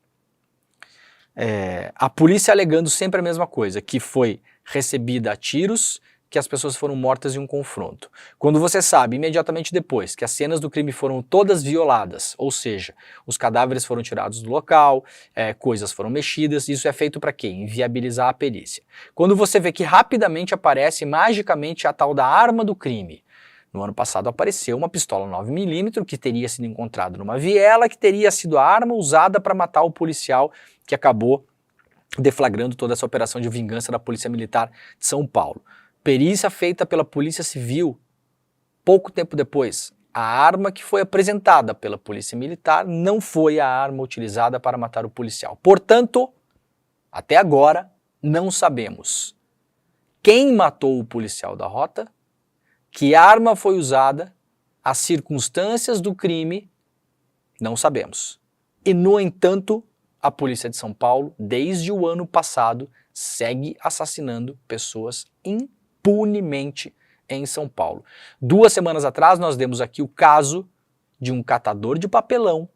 a polícia alegando sempre a mesma coisa, que foi recebida a tiros, que as pessoas foram mortas em um confronto. Quando você sabe, imediatamente depois, que as cenas do crime foram todas violadas, ou seja, os cadáveres foram tirados do local, coisas foram mexidas, isso é feito para quê? Inviabilizar a perícia. Quando você vê que rapidamente aparece magicamente a tal da arma do crime, no ano passado apareceu uma pistola 9mm que teria sido encontrada numa viela, que teria sido a arma usada para matar o policial que acabou deflagrando toda essa operação de vingança da Polícia Militar de São Paulo. Perícia feita pela Polícia Civil, pouco tempo depois. A arma que foi apresentada pela Polícia Militar não foi a arma utilizada para matar o policial. Portanto, até agora, não sabemos quem matou o policial da rota, que arma foi usada, as circunstâncias do crime, não sabemos. E, no entanto, a Polícia de São Paulo, desde o ano passado, segue assassinando pessoas impunemente em São Paulo. 2 semanas atrás, nós demos aqui o caso de um catador de papelão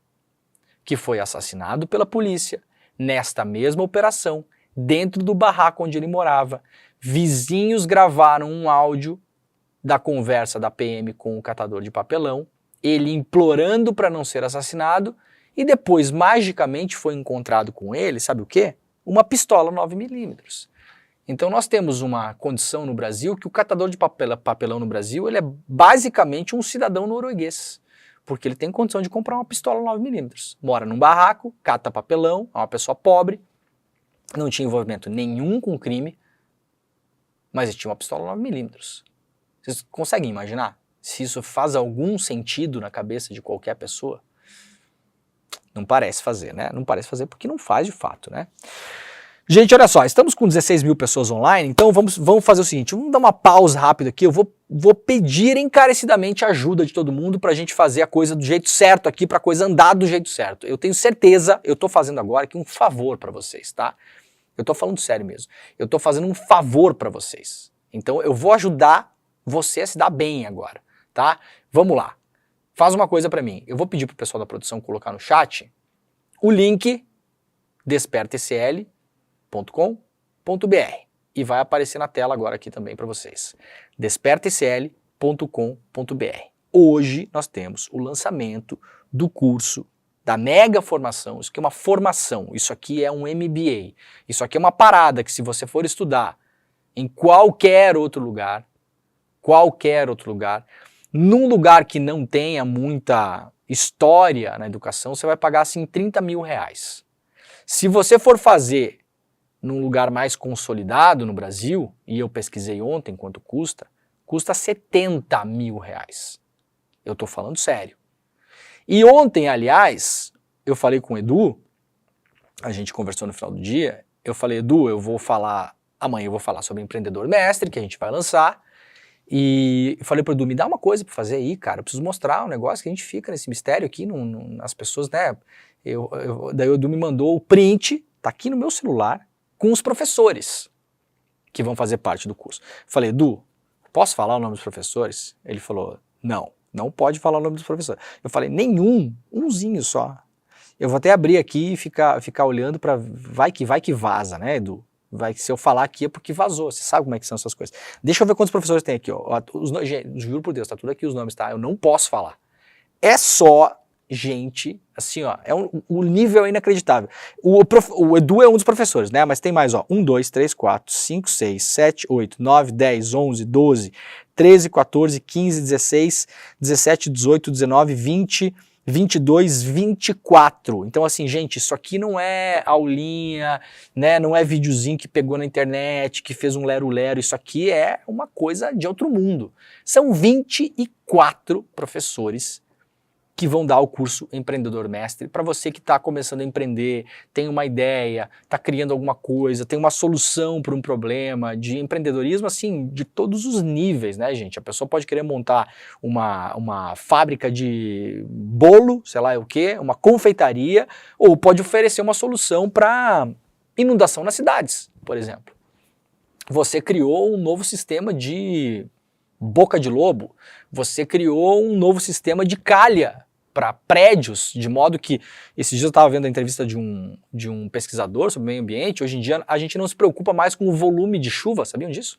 que foi assassinado pela polícia nesta mesma operação, dentro do barraco onde ele morava. Vizinhos gravaram um áudio da conversa da PM com o catador de papelão, ele implorando para não ser assassinado, e depois, magicamente, foi encontrado com ele, sabe o quê? Uma pistola 9mm. Então nós temos uma condição no Brasil que o catador de papelão no Brasil, ele é basicamente um cidadão norueguês, porque ele tem condição de comprar uma pistola 9mm. Mora num barraco, cata papelão, é uma pessoa pobre, não tinha envolvimento nenhum com crime, mas ele tinha uma pistola 9mm. Vocês conseguem imaginar se isso faz algum sentido na cabeça de qualquer pessoa? Não parece fazer, né? Não parece fazer porque não faz de fato, né? Gente, olha só, estamos com 16 mil pessoas online, então vamos fazer o seguinte, vamos dar uma pausa rápida aqui, eu vou pedir encarecidamente a ajuda de todo mundo pra gente fazer a coisa do jeito certo aqui, pra coisa andar do jeito certo. Eu tenho certeza, eu tô fazendo agora aqui um favor pra vocês, tá? Eu tô falando sério mesmo. Eu tô fazendo um favor pra vocês. Então eu vou ajudar você a se dar bem agora, tá? Vamos lá. Faz uma coisa pra mim. Eu vou pedir pro pessoal da produção colocar no chat o link despertaecl.com.br e vai aparecer na tela agora aqui também para vocês. despertaecl.com.br. Hoje nós temos o lançamento do curso da mega formação. Isso aqui é uma formação, isso aqui é um MBA. Isso aqui é uma parada que, se você for estudar em qualquer outro lugar, num lugar que não tenha muita história na educação, você vai pagar assim 30 mil reais. Se você for fazer num lugar mais consolidado no Brasil, e eu pesquisei ontem quanto custa 70 mil reais. Eu tô falando sério. E ontem, aliás, eu falei com o Edu, a gente conversou no final do dia, eu falei, Edu, amanhã eu vou falar sobre Empreendedor Mestre, que a gente vai lançar, e eu falei pro Edu, me dá uma coisa pra fazer aí, cara, eu preciso mostrar um negócio que a gente fica nesse mistério aqui, as pessoas, né, daí o Edu me mandou o print, tá aqui no meu celular, com os professores que vão fazer parte do curso. Eu falei, Edu, posso falar o nome dos professores? Ele falou, não pode falar o nome dos professores. Eu falei, umzinho só. Eu vou até abrir aqui e ficar olhando para vai que vaza, né, Edu? Se eu falar aqui é porque vazou, você sabe como é que são essas coisas. Deixa eu ver quantos professores tem aqui, ó. Juro por Deus, tá tudo aqui os nomes, tá? Eu não posso falar. É só gente, assim, ó, o nível é inacreditável. O Edu é um dos professores, né, mas tem mais, ó, 1, 2, 3, 4, 5, 6, 7, 8, 9, 10, 11, 12, 13, 14, 15, 16, 17, 18, 19, 20, 22, 24. Então, assim, gente, isso aqui não é aulinha, né, não é videozinho que pegou na internet, que fez um lero-lero, isso aqui é uma coisa de outro mundo. São 24 professores que vão dar o curso Empreendedor Mestre para você que está começando a empreender, tem uma ideia, está criando alguma coisa, tem uma solução para um problema de empreendedorismo, assim, de todos os níveis, né, gente? A pessoa pode querer montar uma fábrica de bolo, sei lá o quê, uma confeitaria, ou pode oferecer uma solução para inundação nas cidades, por exemplo. Você criou um novo sistema de boca de lobo, você criou um novo sistema de calha para prédios, de modo que, esses dias eu estava vendo a entrevista de um pesquisador sobre meio ambiente, hoje em dia a gente não se preocupa mais com o volume de chuva, sabiam disso?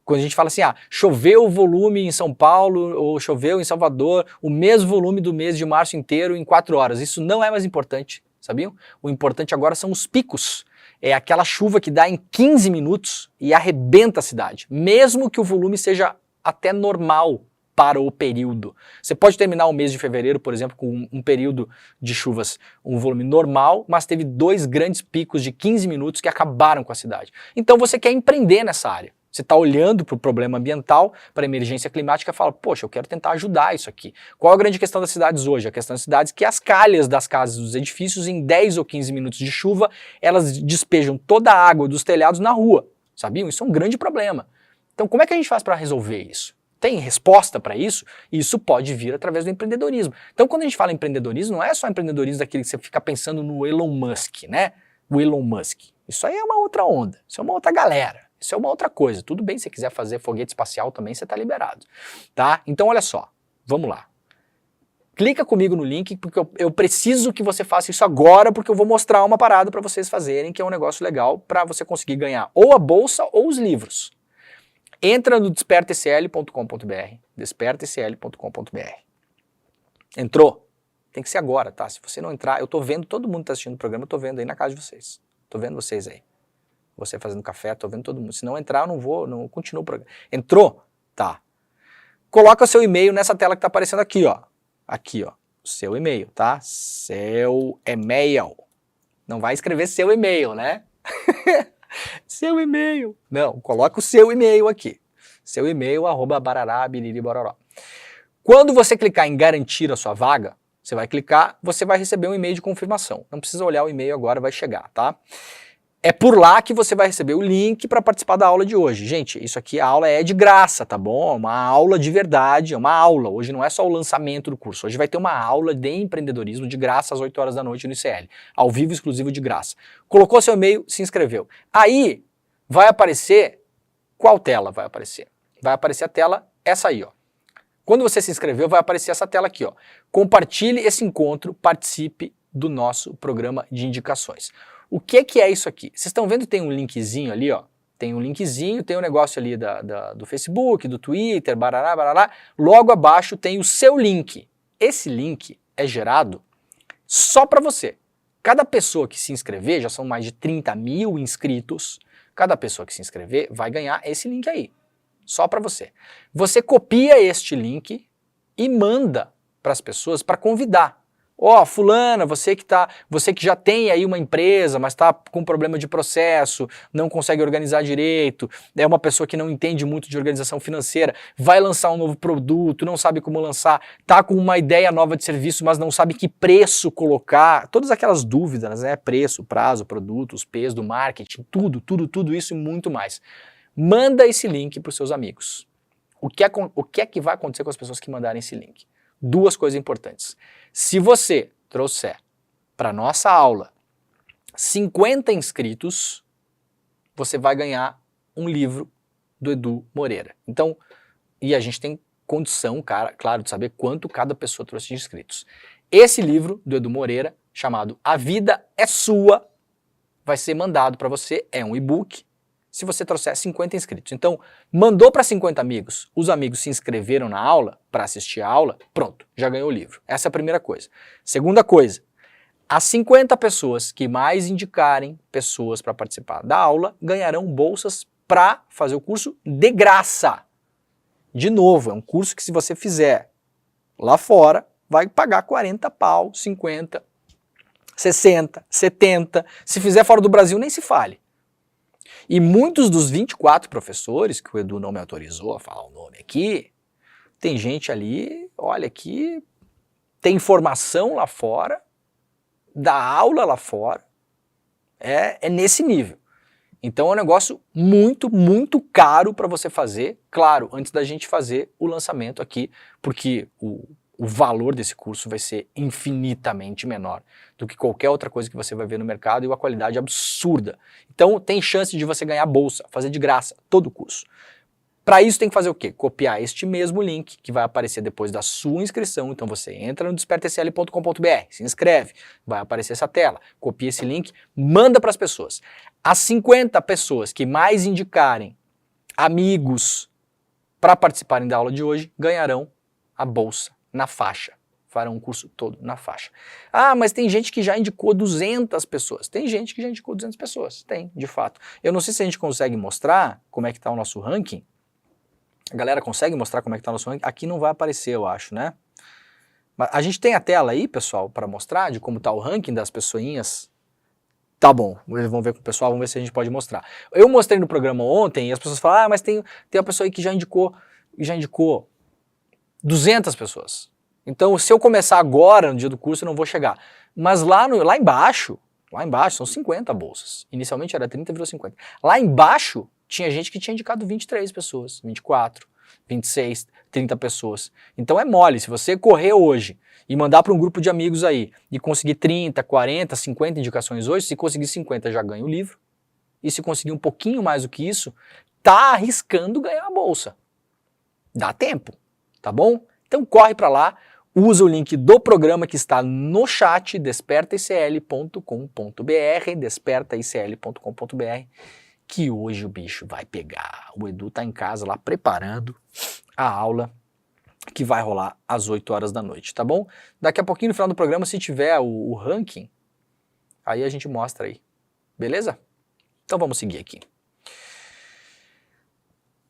Quando a gente fala assim, choveu o volume em São Paulo ou choveu em Salvador, o mesmo volume do mês de março inteiro em 4 horas, isso não é mais importante, sabiam? O importante agora são os picos. É aquela chuva que dá em 15 minutos e arrebenta a cidade, mesmo que o volume seja até normal para o período. Você pode terminar o mês de fevereiro, por exemplo, com um período de chuvas, um volume normal, mas teve 2 grandes picos de 15 minutos que acabaram com a cidade. Então você quer empreender nessa área. Você está olhando para o problema ambiental, para a emergência climática e fala, poxa, eu quero tentar ajudar isso aqui. Qual a grande questão das cidades hoje? A questão das cidades é que as calhas das casas dos edifícios, em 10 ou 15 minutos de chuva, elas despejam toda a água dos telhados na rua. Sabiam? Isso é um grande problema. Então como é que a gente faz para resolver isso? Tem resposta para isso? Isso pode vir através do empreendedorismo. Então quando a gente fala em empreendedorismo, não é só empreendedorismo daquele que você fica pensando no Elon Musk, né? O Elon Musk. Isso aí é uma outra onda, isso é uma outra galera. Isso é uma outra coisa. Tudo bem, se você quiser fazer foguete espacial também, você está liberado. Tá? Então olha só, vamos lá. Clica comigo no link, porque eu preciso que você faça isso agora, porque eu vou mostrar uma parada para vocês fazerem, que é um negócio legal para você conseguir ganhar ou a bolsa ou os livros. Entra no despertacl.com.br, despertacl.com.br. Entrou? Tem que ser agora, tá? Se você não entrar, eu tô vendo, todo mundo tá assistindo o programa, eu tô vendo aí na casa de vocês. Tô vendo vocês aí. Você fazendo café, tô vendo todo mundo. Se não entrar, eu não continuo o programa. Entrou? Tá. Coloca o seu e-mail nessa tela que tá aparecendo aqui, ó. Aqui, ó. Seu e-mail, tá? Seu e-mail. Não vai escrever seu e-mail, né? Seu e-mail. Não, coloca o seu e-mail aqui. Seu e-mail, @barará_biriri_bororó. Quando você clicar em garantir a sua vaga, você vai clicar, você vai receber um e-mail de confirmação. Não precisa olhar o e-mail agora, vai chegar, tá? É por lá que você vai receber o link para participar da aula de hoje. Gente, isso aqui, a aula é de graça, tá bom? É uma aula de verdade, é uma aula. Hoje não é só o lançamento do curso. Hoje vai ter uma aula de empreendedorismo de graça às 8 horas da noite no ICL. Ao vivo, exclusivo de graça. Colocou seu e-mail, se inscreveu. Aí vai aparecer, qual tela vai aparecer? Vai aparecer a tela, essa aí, ó. Quando você se inscreveu, vai aparecer essa tela aqui, ó. Compartilhe esse encontro, participe do nosso programa de indicações. O que é isso aqui? Vocês estão vendo que tem um linkzinho ali, ó? Tem um linkzinho, tem um negócio ali do Facebook, do Twitter, barará, barará. Logo abaixo tem o seu link. Esse link é gerado só para você. Cada pessoa que se inscrever, já são mais de 30 mil inscritos, cada pessoa que se inscrever vai ganhar esse link aí. Só para você. Você copia este link e manda para as pessoas para convidar. Ó, fulana, você que já tem aí uma empresa, mas está com problema de processo, não consegue organizar direito, é uma pessoa que não entende muito de organização financeira, vai lançar um novo produto, não sabe como lançar, tá com uma ideia nova de serviço, mas não sabe que preço colocar, todas aquelas dúvidas, né? Preço, prazo, produto, os P's do marketing, tudo isso e muito mais. Manda esse link para os seus amigos. O que é que vai acontecer com as pessoas que mandarem esse link? 2 coisas importantes. Se você trouxer para nossa aula 50 inscritos, você vai ganhar um livro do Edu Moreira. Então, e a gente tem condição, claro, de saber quanto cada pessoa trouxe de inscritos. Esse livro do Edu Moreira, chamado A Vida é Sua, vai ser mandado para você, é um e-book, se você trouxer 50 inscritos. Então, mandou para 50 amigos, os amigos se inscreveram na aula, para assistir a aula, pronto, já ganhou o livro. Essa é a primeira coisa. Segunda coisa, as 50 pessoas que mais indicarem pessoas para participar da aula, ganharão bolsas para fazer o curso de graça. De novo, é um curso que se você fizer lá fora, vai pagar 40 pau, 50, 60, 70, se fizer fora do Brasil nem se fale. E muitos dos 24 professores, que o Edu não me autorizou a falar o nome aqui, tem gente ali, olha, que tem formação lá fora, dá aula lá fora, é nesse nível. Então é um negócio muito, muito caro para você fazer, claro, antes da gente fazer o lançamento aqui, porque o valor desse curso vai ser infinitamente menor do que qualquer outra coisa que você vai ver no mercado e uma qualidade absurda. Então tem chance de você ganhar bolsa, fazer de graça todo o curso. Para isso tem que fazer o quê? Copiar este mesmo link que vai aparecer depois da sua inscrição. Então você entra no despertasl.com.br, se inscreve, vai aparecer essa tela, copia esse link, manda para as pessoas. As 50 pessoas que mais indicarem amigos para participarem da aula de hoje ganharão a bolsa na faixa. Farão o curso todo na faixa. Ah, mas tem gente que já indicou 200 pessoas. Tem gente que já indicou 200 pessoas. Tem, de fato. Eu não sei se a gente consegue mostrar como é que está o nosso ranking. A galera consegue mostrar como é que está o nosso ranking? Aqui não vai aparecer, eu acho, né? Mas a gente tem a tela aí, pessoal, para mostrar de como está o ranking das pessoinhas. Tá bom, vamos ver com o pessoal, vamos ver se a gente pode mostrar. Eu mostrei no programa ontem e as pessoas falaram, ah, mas tem uma pessoa aí que já indicou 200 pessoas. Então, se eu começar agora, no dia do curso, eu não vou chegar. Mas lá embaixo são 50 bolsas. Inicialmente era 30, virou 50. Lá embaixo, tinha gente que tinha indicado 23 pessoas, 24, 26, 30 pessoas. Então é mole, se você correr hoje e mandar para um grupo de amigos aí e conseguir 30, 40, 50 indicações hoje, se conseguir 50 já ganha o livro. E se conseguir um pouquinho mais do que isso, tá arriscando ganhar a bolsa. Dá tempo, tá bom? Então corre para lá, usa o link do programa que está no chat, despertaicl.com.br, despertaicl.com.br, que hoje o bicho vai pegar. O Edu tá em casa lá preparando a aula que vai rolar às 8 horas da noite, tá bom? Daqui a pouquinho no final do programa, se tiver o ranking, aí a gente mostra aí, beleza? Então vamos seguir aqui.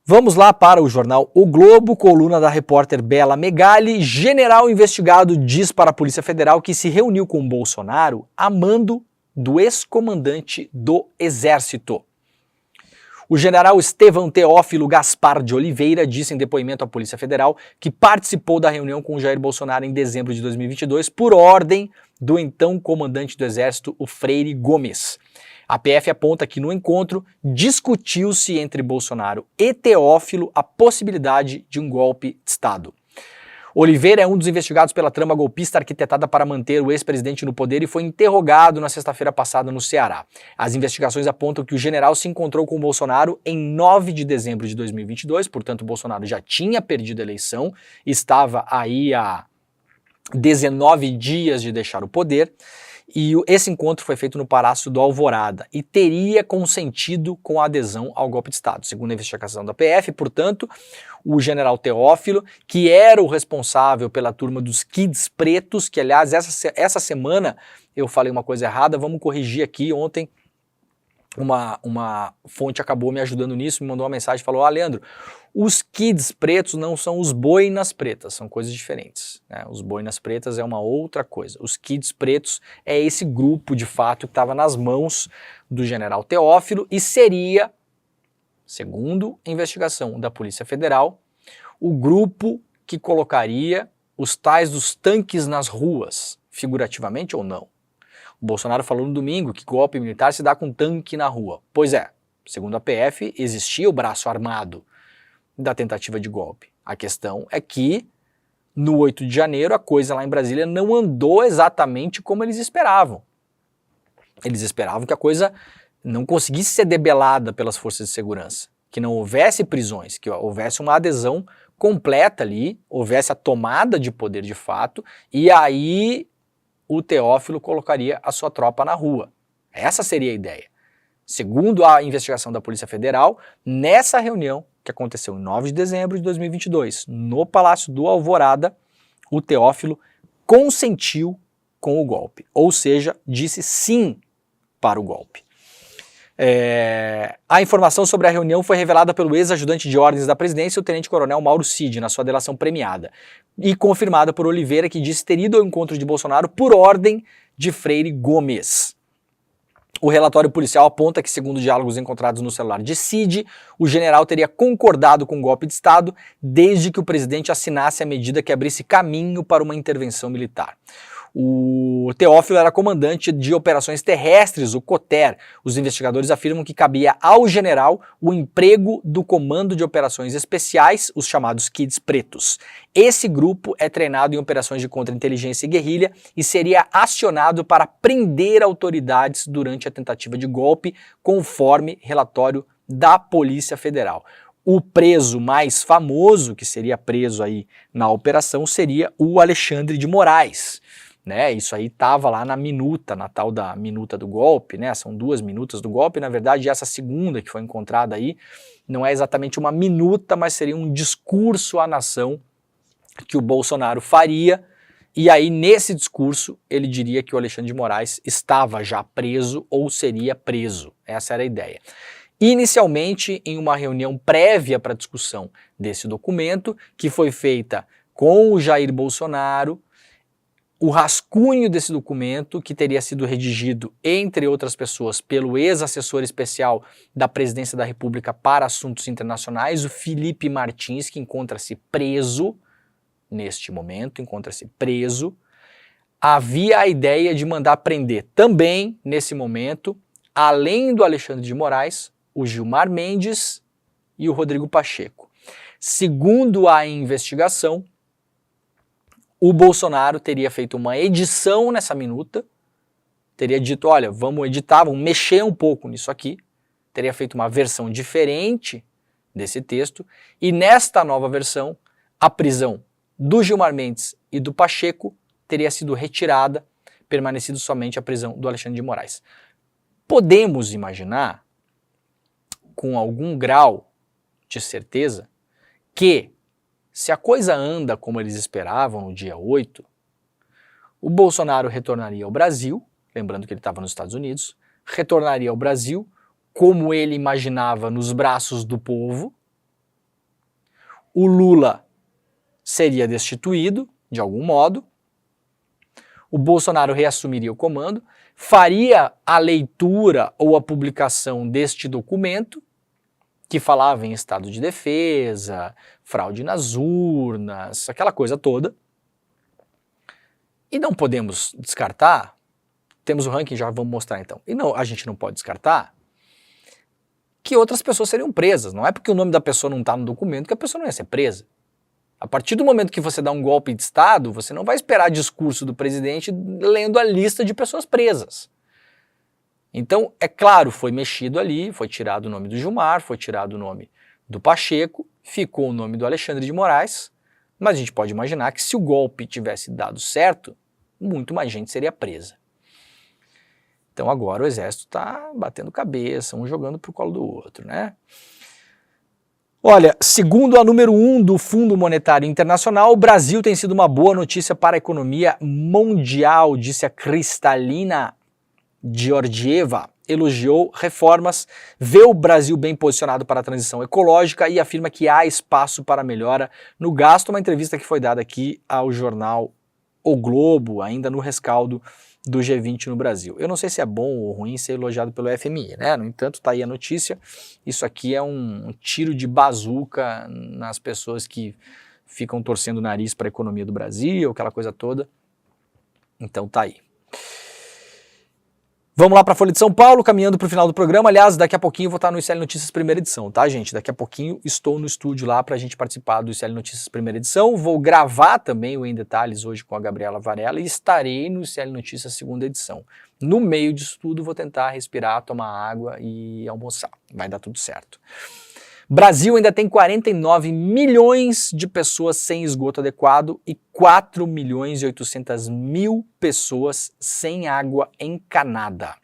Vamos lá para o jornal O Globo, coluna da repórter Bela Megali. General investigado diz para a Polícia Federal que se reuniu com Bolsonaro a mando do ex-comandante do Exército. O general Estevão Teófilo Gaspar de Oliveira disse em depoimento à Polícia Federal que participou da reunião com Jair Bolsonaro em dezembro de 2022 por ordem do então comandante do Exército, o Freire Gomes. A PF aponta que no encontro discutiu-se entre Bolsonaro e Teófilo a possibilidade de um golpe de Estado. Oliveira é um dos investigados pela trama golpista arquitetada para manter o ex-presidente no poder e foi interrogado na sexta-feira passada no Ceará. As investigações apontam que o general se encontrou com Bolsonaro em 9 de dezembro de 2022, portanto Bolsonaro já tinha perdido a eleição, estava aí há 19 dias de deixar o poder, e esse encontro foi feito no Palácio do Alvorada e teria consentido com a adesão ao golpe de Estado. Segundo a investigação da PF, portanto, o general Teófilo, que era o responsável pela turma dos Kids Pretos, que aliás essa semana eu falei uma coisa errada, vamos corrigir aqui. Ontem uma fonte acabou me ajudando nisso, me mandou uma mensagem e falou: ah, Leandro, os Kids Pretos não são os Boinas Pretas, são coisas diferentes, né? Os Boinas Pretas é uma outra coisa. Os Kids Pretos é esse grupo, de fato, que estava nas mãos do general Teófilo e seria, segundo a investigação da Polícia Federal, o grupo que colocaria os tais dos tanques nas ruas, figurativamente ou não. O Bolsonaro falou no domingo que golpe militar se dá com tanque na rua. Pois é, segundo a PF, existia o braço armado da tentativa de golpe. A questão é que, no 8 de janeiro, a coisa lá em Brasília não andou exatamente como eles esperavam. Eles esperavam que a coisa não conseguisse ser debelada pelas forças de segurança, que não houvesse prisões, que houvesse uma adesão completa ali, houvesse a tomada de poder de fato, e aí o Teófilo colocaria a sua tropa na rua. Essa seria a ideia. Segundo a investigação da Polícia Federal, nessa reunião que aconteceu em 9 de dezembro de 2022, no Palácio do Alvorada, o Teófilo consentiu com o golpe, ou seja, disse sim para o golpe. A informação sobre a reunião foi revelada pelo ex-ajudante de ordens da presidência, o tenente-coronel Mauro Cid, na sua delação premiada, e confirmada por Oliveira, que disse ter ido ao encontro de Bolsonaro por ordem de Freire Gomes. O relatório policial aponta que, segundo diálogos encontrados no celular de Cid, o general teria concordado com o golpe de Estado desde que o presidente assinasse a medida que abrisse caminho para uma intervenção militar. O Teófilo era comandante de operações terrestres, o COTER. Os investigadores afirmam que cabia ao general o emprego do Comando de Operações Especiais, os chamados Kids Pretos. Esse grupo é treinado em operações de contra-inteligência e guerrilha e seria acionado para prender autoridades durante a tentativa de golpe, conforme relatório da Polícia Federal. O preso mais famoso, que seria preso aí na operação, seria o Alexandre de Moraes. Né, isso aí estava lá na minuta, na tal da minuta do golpe, né? São 2 minutas do golpe. Na verdade, essa segunda que foi encontrada aí não é exatamente uma minuta, mas seria um discurso à nação que o Bolsonaro faria, e aí nesse discurso ele diria que o Alexandre de Moraes estava já preso ou seria preso. Essa era a ideia. Inicialmente, em uma reunião prévia para a discussão desse documento, que foi feita com o Jair Bolsonaro, o rascunho desse documento, que teria sido redigido, entre outras pessoas, pelo ex-assessor especial da Presidência da República para Assuntos Internacionais, o Felipe Martins, que encontra-se preso, neste momento, encontra-se preso, havia a ideia de mandar prender também, nesse momento, além do Alexandre de Moraes, o Gilmar Mendes e o Rodrigo Pacheco. Segundo a investigação, o Bolsonaro teria feito uma edição nessa minuta, teria dito, olha, vamos editar, vamos mexer um pouco nisso aqui, teria feito uma versão diferente desse texto, e nesta nova versão, a prisão do Gilmar Mendes e do Pacheco teria sido retirada, permanecido somente a prisão do Alexandre de Moraes. Podemos imaginar, com algum grau de certeza, que se a coisa anda como eles esperavam no dia 8, o Bolsonaro retornaria ao Brasil, lembrando que ele estava nos Estados Unidos, retornaria ao Brasil como ele imaginava nos braços do povo, o Lula seria destituído de algum modo, o Bolsonaro reassumiria o comando, faria a leitura ou a publicação deste documento, que falava em estado de defesa, fraude nas urnas, aquela coisa toda. E não podemos descartar, temos o ranking, já vamos mostrar então, e não, a gente não pode descartar que outras pessoas seriam presas. Não é porque o nome da pessoa não está no documento que a pessoa não ia ser presa. A partir do momento que você dá um golpe de Estado, você não vai esperar discurso do presidente lendo a lista de pessoas presas. Então, é claro, foi mexido ali, foi tirado o nome do Gilmar, foi tirado o nome do Pacheco, ficou o nome do Alexandre de Moraes, mas a gente pode imaginar que se o golpe tivesse dado certo, muito mais gente seria presa. Então agora o exército está batendo cabeça, um jogando pro colo do outro, né? Olha, segundo a número 1 do Fundo Monetário Internacional, o Brasil tem sido uma boa notícia para a economia mundial, disse a Kristalina Georgieva, elogiou reformas, vê o Brasil bem posicionado para a transição ecológica e afirma que há espaço para melhora no gasto. Uma entrevista que foi dada aqui ao jornal O Globo, ainda no rescaldo do G20 no Brasil. Eu não sei se é bom ou ruim ser elogiado pelo FMI, né? No entanto, está aí a notícia. Isso aqui é um tiro de bazuca nas pessoas que ficam torcendo o nariz para a economia do Brasil, aquela coisa toda. Então tá aí. Vamos lá para a Folha de São Paulo, caminhando para o final do programa. Aliás, daqui a pouquinho eu vou estar no ICL Notícias primeira edição, tá, gente? Daqui a pouquinho estou no estúdio lá para a gente participar do ICL Notícias primeira edição. Vou gravar também o Em Detalhes hoje com a Gabriela Varela e estarei no ICL Notícias segunda edição. No meio disso tudo, vou tentar respirar, tomar água e almoçar. Vai dar tudo certo. Brasil ainda tem 49 milhões de pessoas sem esgoto adequado e 4 milhões e 800 mil pessoas sem água encanada.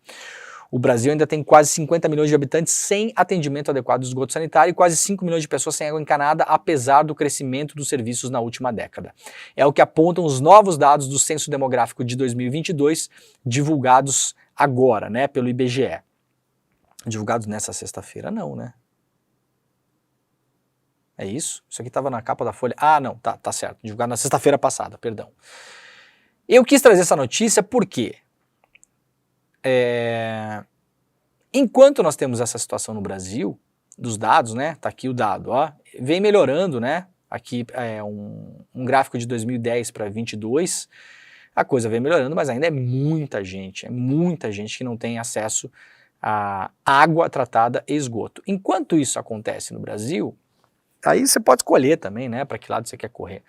O Brasil ainda tem quase 50 milhões de habitantes sem atendimento adequado do esgoto sanitário e quase 5 milhões de pessoas sem água encanada, apesar do crescimento dos serviços na última década. É o que apontam os novos dados do Censo Demográfico de 2022, divulgados agora, né, pelo IBGE. Divulgados nessa sexta-feira, não, né? É isso? Isso aqui estava na capa da Folha. Ah, não, tá certo. Divulgado na sexta-feira passada, perdão. Eu quis trazer essa notícia porque Enquanto nós temos essa situação no Brasil, dos dados, né? Tá aqui o dado, ó, vem melhorando, né? Aqui é um gráfico de 2010 para 22, a coisa vem melhorando, mas ainda é muita gente que não tem acesso a água tratada e esgoto. Enquanto isso acontece no Brasil, aí você pode escolher também, né, para que lado você quer correr.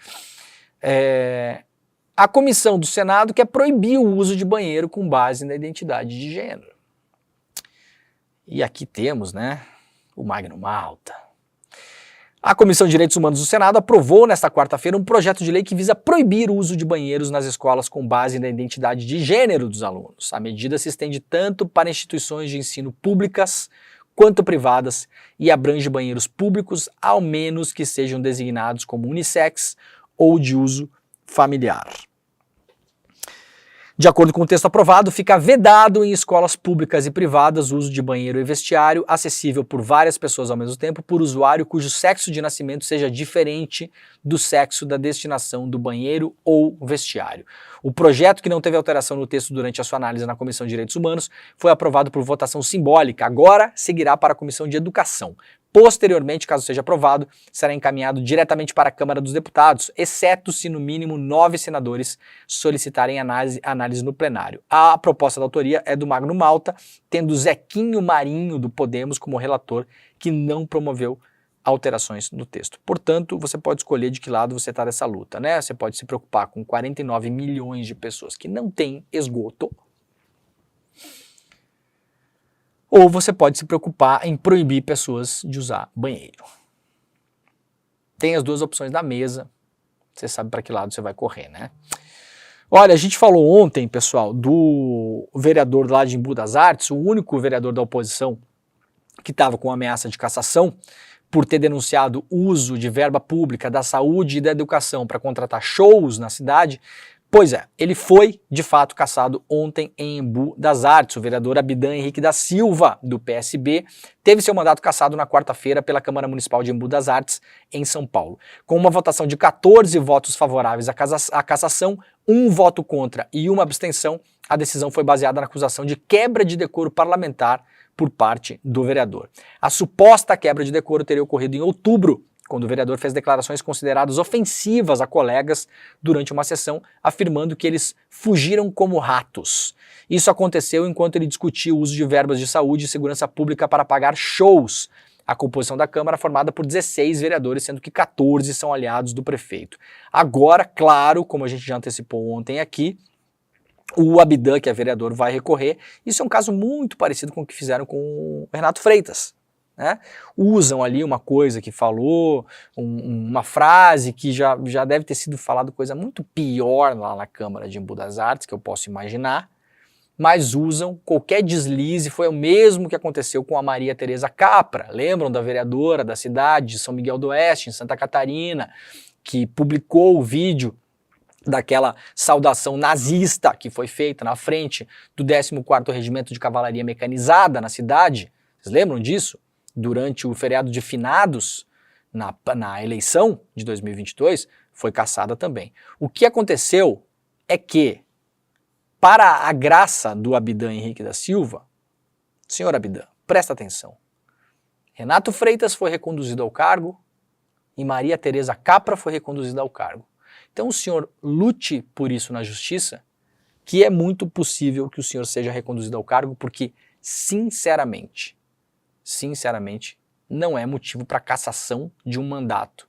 A comissão do Senado quer proibir o uso de banheiro com base na identidade de gênero. E aqui temos, né, o Magno Malta. A Comissão de Direitos Humanos do Senado aprovou nesta quarta-feira um projeto de lei que visa proibir o uso de banheiros nas escolas com base na identidade de gênero dos alunos. A medida se estende tanto para instituições de ensino públicas quanto privadas e abrange banheiros públicos, ao menos que sejam designados como unissex ou de uso familiar. De acordo com o texto aprovado, fica vedado em escolas públicas e privadas o uso de banheiro e vestiário acessível por várias pessoas ao mesmo tempo por usuário cujo sexo de nascimento seja diferente do sexo da destinação do banheiro ou vestiário. O projeto, que não teve alteração no texto durante a sua análise na Comissão de Direitos Humanos, foi aprovado por votação simbólica. Agora seguirá para a Comissão de Educação. Posteriormente, caso seja aprovado, será encaminhado diretamente para a Câmara dos Deputados, exceto se no mínimo 9 senadores solicitarem análise no plenário. A proposta da autoria é do Magno Malta, tendo Zequinho Marinho do Podemos como relator, que não promoveu alterações no texto. Portanto, você pode escolher de que lado você está dessa luta, né? Você pode se preocupar com 49 milhões de pessoas que não têm esgoto, ou você pode se preocupar em proibir pessoas de usar banheiro. Tem as duas opções na mesa, você sabe para que lado você vai correr, né? Olha, a gente falou ontem, pessoal, do vereador lá de Embu das Artes, o único vereador da oposição que estava com ameaça de cassação por ter denunciado o uso de verba pública da saúde e da educação para contratar shows na cidade. Pois é, ele foi, de fato, cassado ontem em Embu das Artes. O vereador Abidan Henrique da Silva, do PSB, teve seu mandato cassado na quarta-feira pela Câmara Municipal de Embu das Artes, em São Paulo. Com uma votação de 14 votos favoráveis à cassação, 1 voto contra e 1 abstenção, a decisão foi baseada na acusação de quebra de decoro parlamentar por parte do vereador. A suposta quebra de decoro teria ocorrido em outubro, quando o vereador fez declarações consideradas ofensivas a colegas durante uma sessão, afirmando que eles fugiram como ratos. Isso aconteceu enquanto ele discutia o uso de verbas de saúde e segurança pública para pagar shows. A composição da Câmara é formada por 16 vereadores, sendo que 14 são aliados do prefeito. Agora, claro, como a gente já antecipou ontem aqui, o Abidan, que é vereador, vai recorrer. Isso é um caso muito parecido com o que fizeram com o Renato Freitas, né? Usam ali uma coisa que falou, uma frase que já deve ter sido falado coisa muito pior lá na Câmara de Embu das Artes, que eu posso imaginar, mas usam qualquer deslize. Foi o mesmo que aconteceu com a Maria Tereza Capra, lembram da vereadora da cidade de São Miguel do Oeste, em Santa Catarina, que publicou o vídeo daquela saudação nazista que foi feita na frente do 14º Regimento de Cavalaria Mecanizada na cidade. Vocês lembram disso? Durante o feriado de finados, na eleição de 2022, foi cassada também. O que aconteceu é que, para a graça do Abidan Henrique da Silva, senhor Abidan, presta atenção, Renato Freitas foi reconduzido ao cargo e Maria Tereza Capra foi reconduzida ao cargo. Então o senhor lute por isso na justiça, que é muito possível que o senhor seja reconduzido ao cargo, porque, sinceramente, não é motivo para cassação de um mandato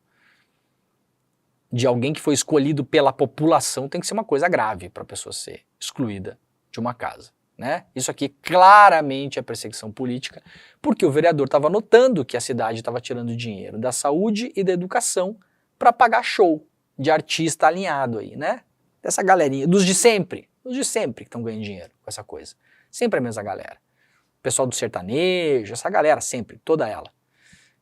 de alguém que foi escolhido pela população. Tem que ser uma coisa grave para a pessoa ser excluída de uma casa, né? Isso aqui claramente é perseguição política, porque o vereador estava notando que a cidade estava tirando dinheiro da saúde e da educação para pagar show de artista alinhado aí, né? Dessa galerinha, dos de sempre que estão ganhando dinheiro com essa coisa. Sempre a mesma galera. Pessoal do sertanejo, essa galera sempre, toda ela.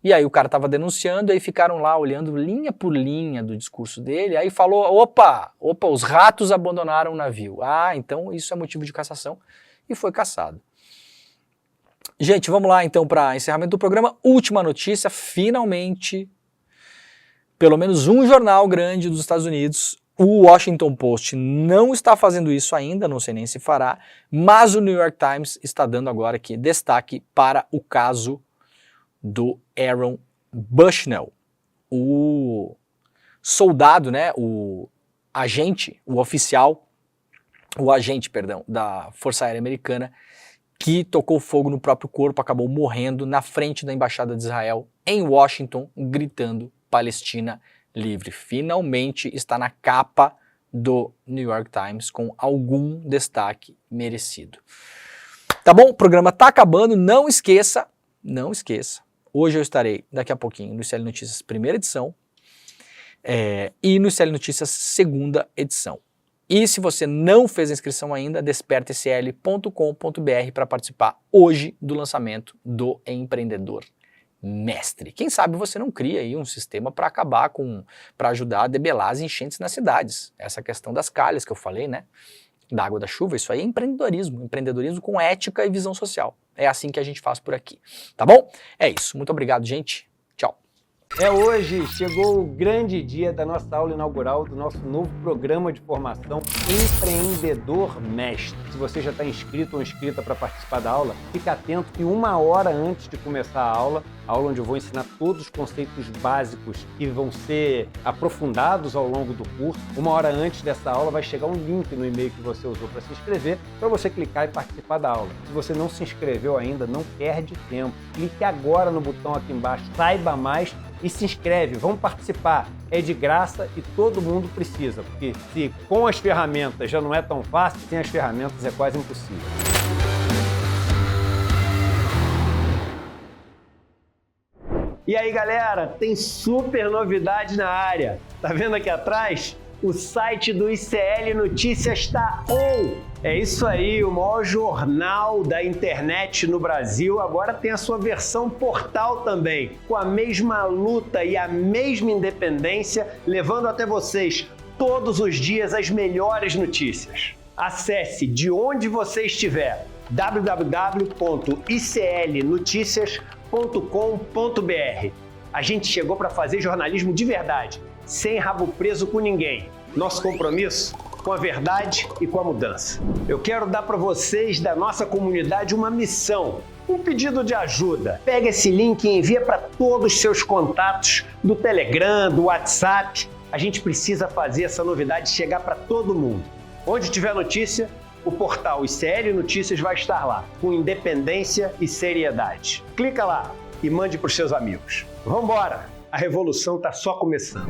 E aí o cara tava denunciando, aí ficaram lá olhando linha por linha do discurso dele, aí falou, opa, os ratos abandonaram o navio. Ah, então isso é motivo de cassação, e foi cassado. Gente, vamos lá então para encerramento do programa. Última notícia, finalmente, pelo menos um jornal grande dos Estados Unidos O Washington Post não está fazendo isso ainda, não sei nem se fará, mas o New York Times está dando agora aqui destaque para o caso do Aaron Bushnell, o soldado, né, o agente da Força Aérea Americana que tocou fogo no próprio corpo, acabou morrendo na frente da Embaixada de Israel em Washington, gritando Palestina livre. Finalmente está na capa do New York Times com algum destaque merecido. Tá bom? O programa tá acabando, não esqueça, hoje eu estarei daqui a pouquinho no ICL Notícias primeira edição e no ICL Notícias segunda edição. E se você não fez a inscrição ainda, despertacl.com.br para participar hoje do lançamento do Empreendedor Mestre. Quem sabe você não cria aí um sistema para para ajudar a debelar as enchentes nas cidades. Essa questão das calhas que eu falei, né? Da água da chuva, isso aí é empreendedorismo com ética e visão social. É assim que a gente faz por aqui, tá bom? É isso, muito obrigado, gente. Tchau. Hoje chegou o grande dia da nossa aula inaugural do nosso novo programa de formação Empreendedor Mestre. Se você já está inscrito ou inscrita para participar da aula, fica atento que 1 hora antes de começar a aula onde eu vou ensinar todos os conceitos básicos que vão ser aprofundados ao longo do curso. 1 hora antes dessa aula vai chegar um link no e-mail que você usou para se inscrever, para você clicar e participar da aula. Se você não se inscreveu ainda, não perde tempo. Clique agora no botão aqui embaixo, saiba mais e se inscreve. Vamos participar. É de graça e todo mundo precisa, porque se com as ferramentas já não é tão fácil, sem as ferramentas é quase impossível. E aí, galera, tem super novidade na área. Tá vendo aqui atrás? O site do ICL Notícias está on! É isso aí, o maior jornal da internet no Brasil agora tem a sua versão portal também, com a mesma luta e a mesma independência, levando até vocês todos os dias as melhores notícias. Acesse de onde você estiver, www.iclnoticias.com.br. A gente chegou para fazer jornalismo de verdade, sem rabo preso com ninguém. Nosso compromisso com a verdade e com a mudança. Eu quero dar para vocês da nossa comunidade uma missão, um pedido de ajuda. Pega esse link e envia para todos os seus contatos do Telegram, do WhatsApp. A gente precisa fazer essa novidade chegar para todo mundo. Onde tiver notícia, o portal ICL Notícias vai estar lá, com independência e seriedade. Clica lá e mande para os seus amigos. Vambora! A revolução está só começando.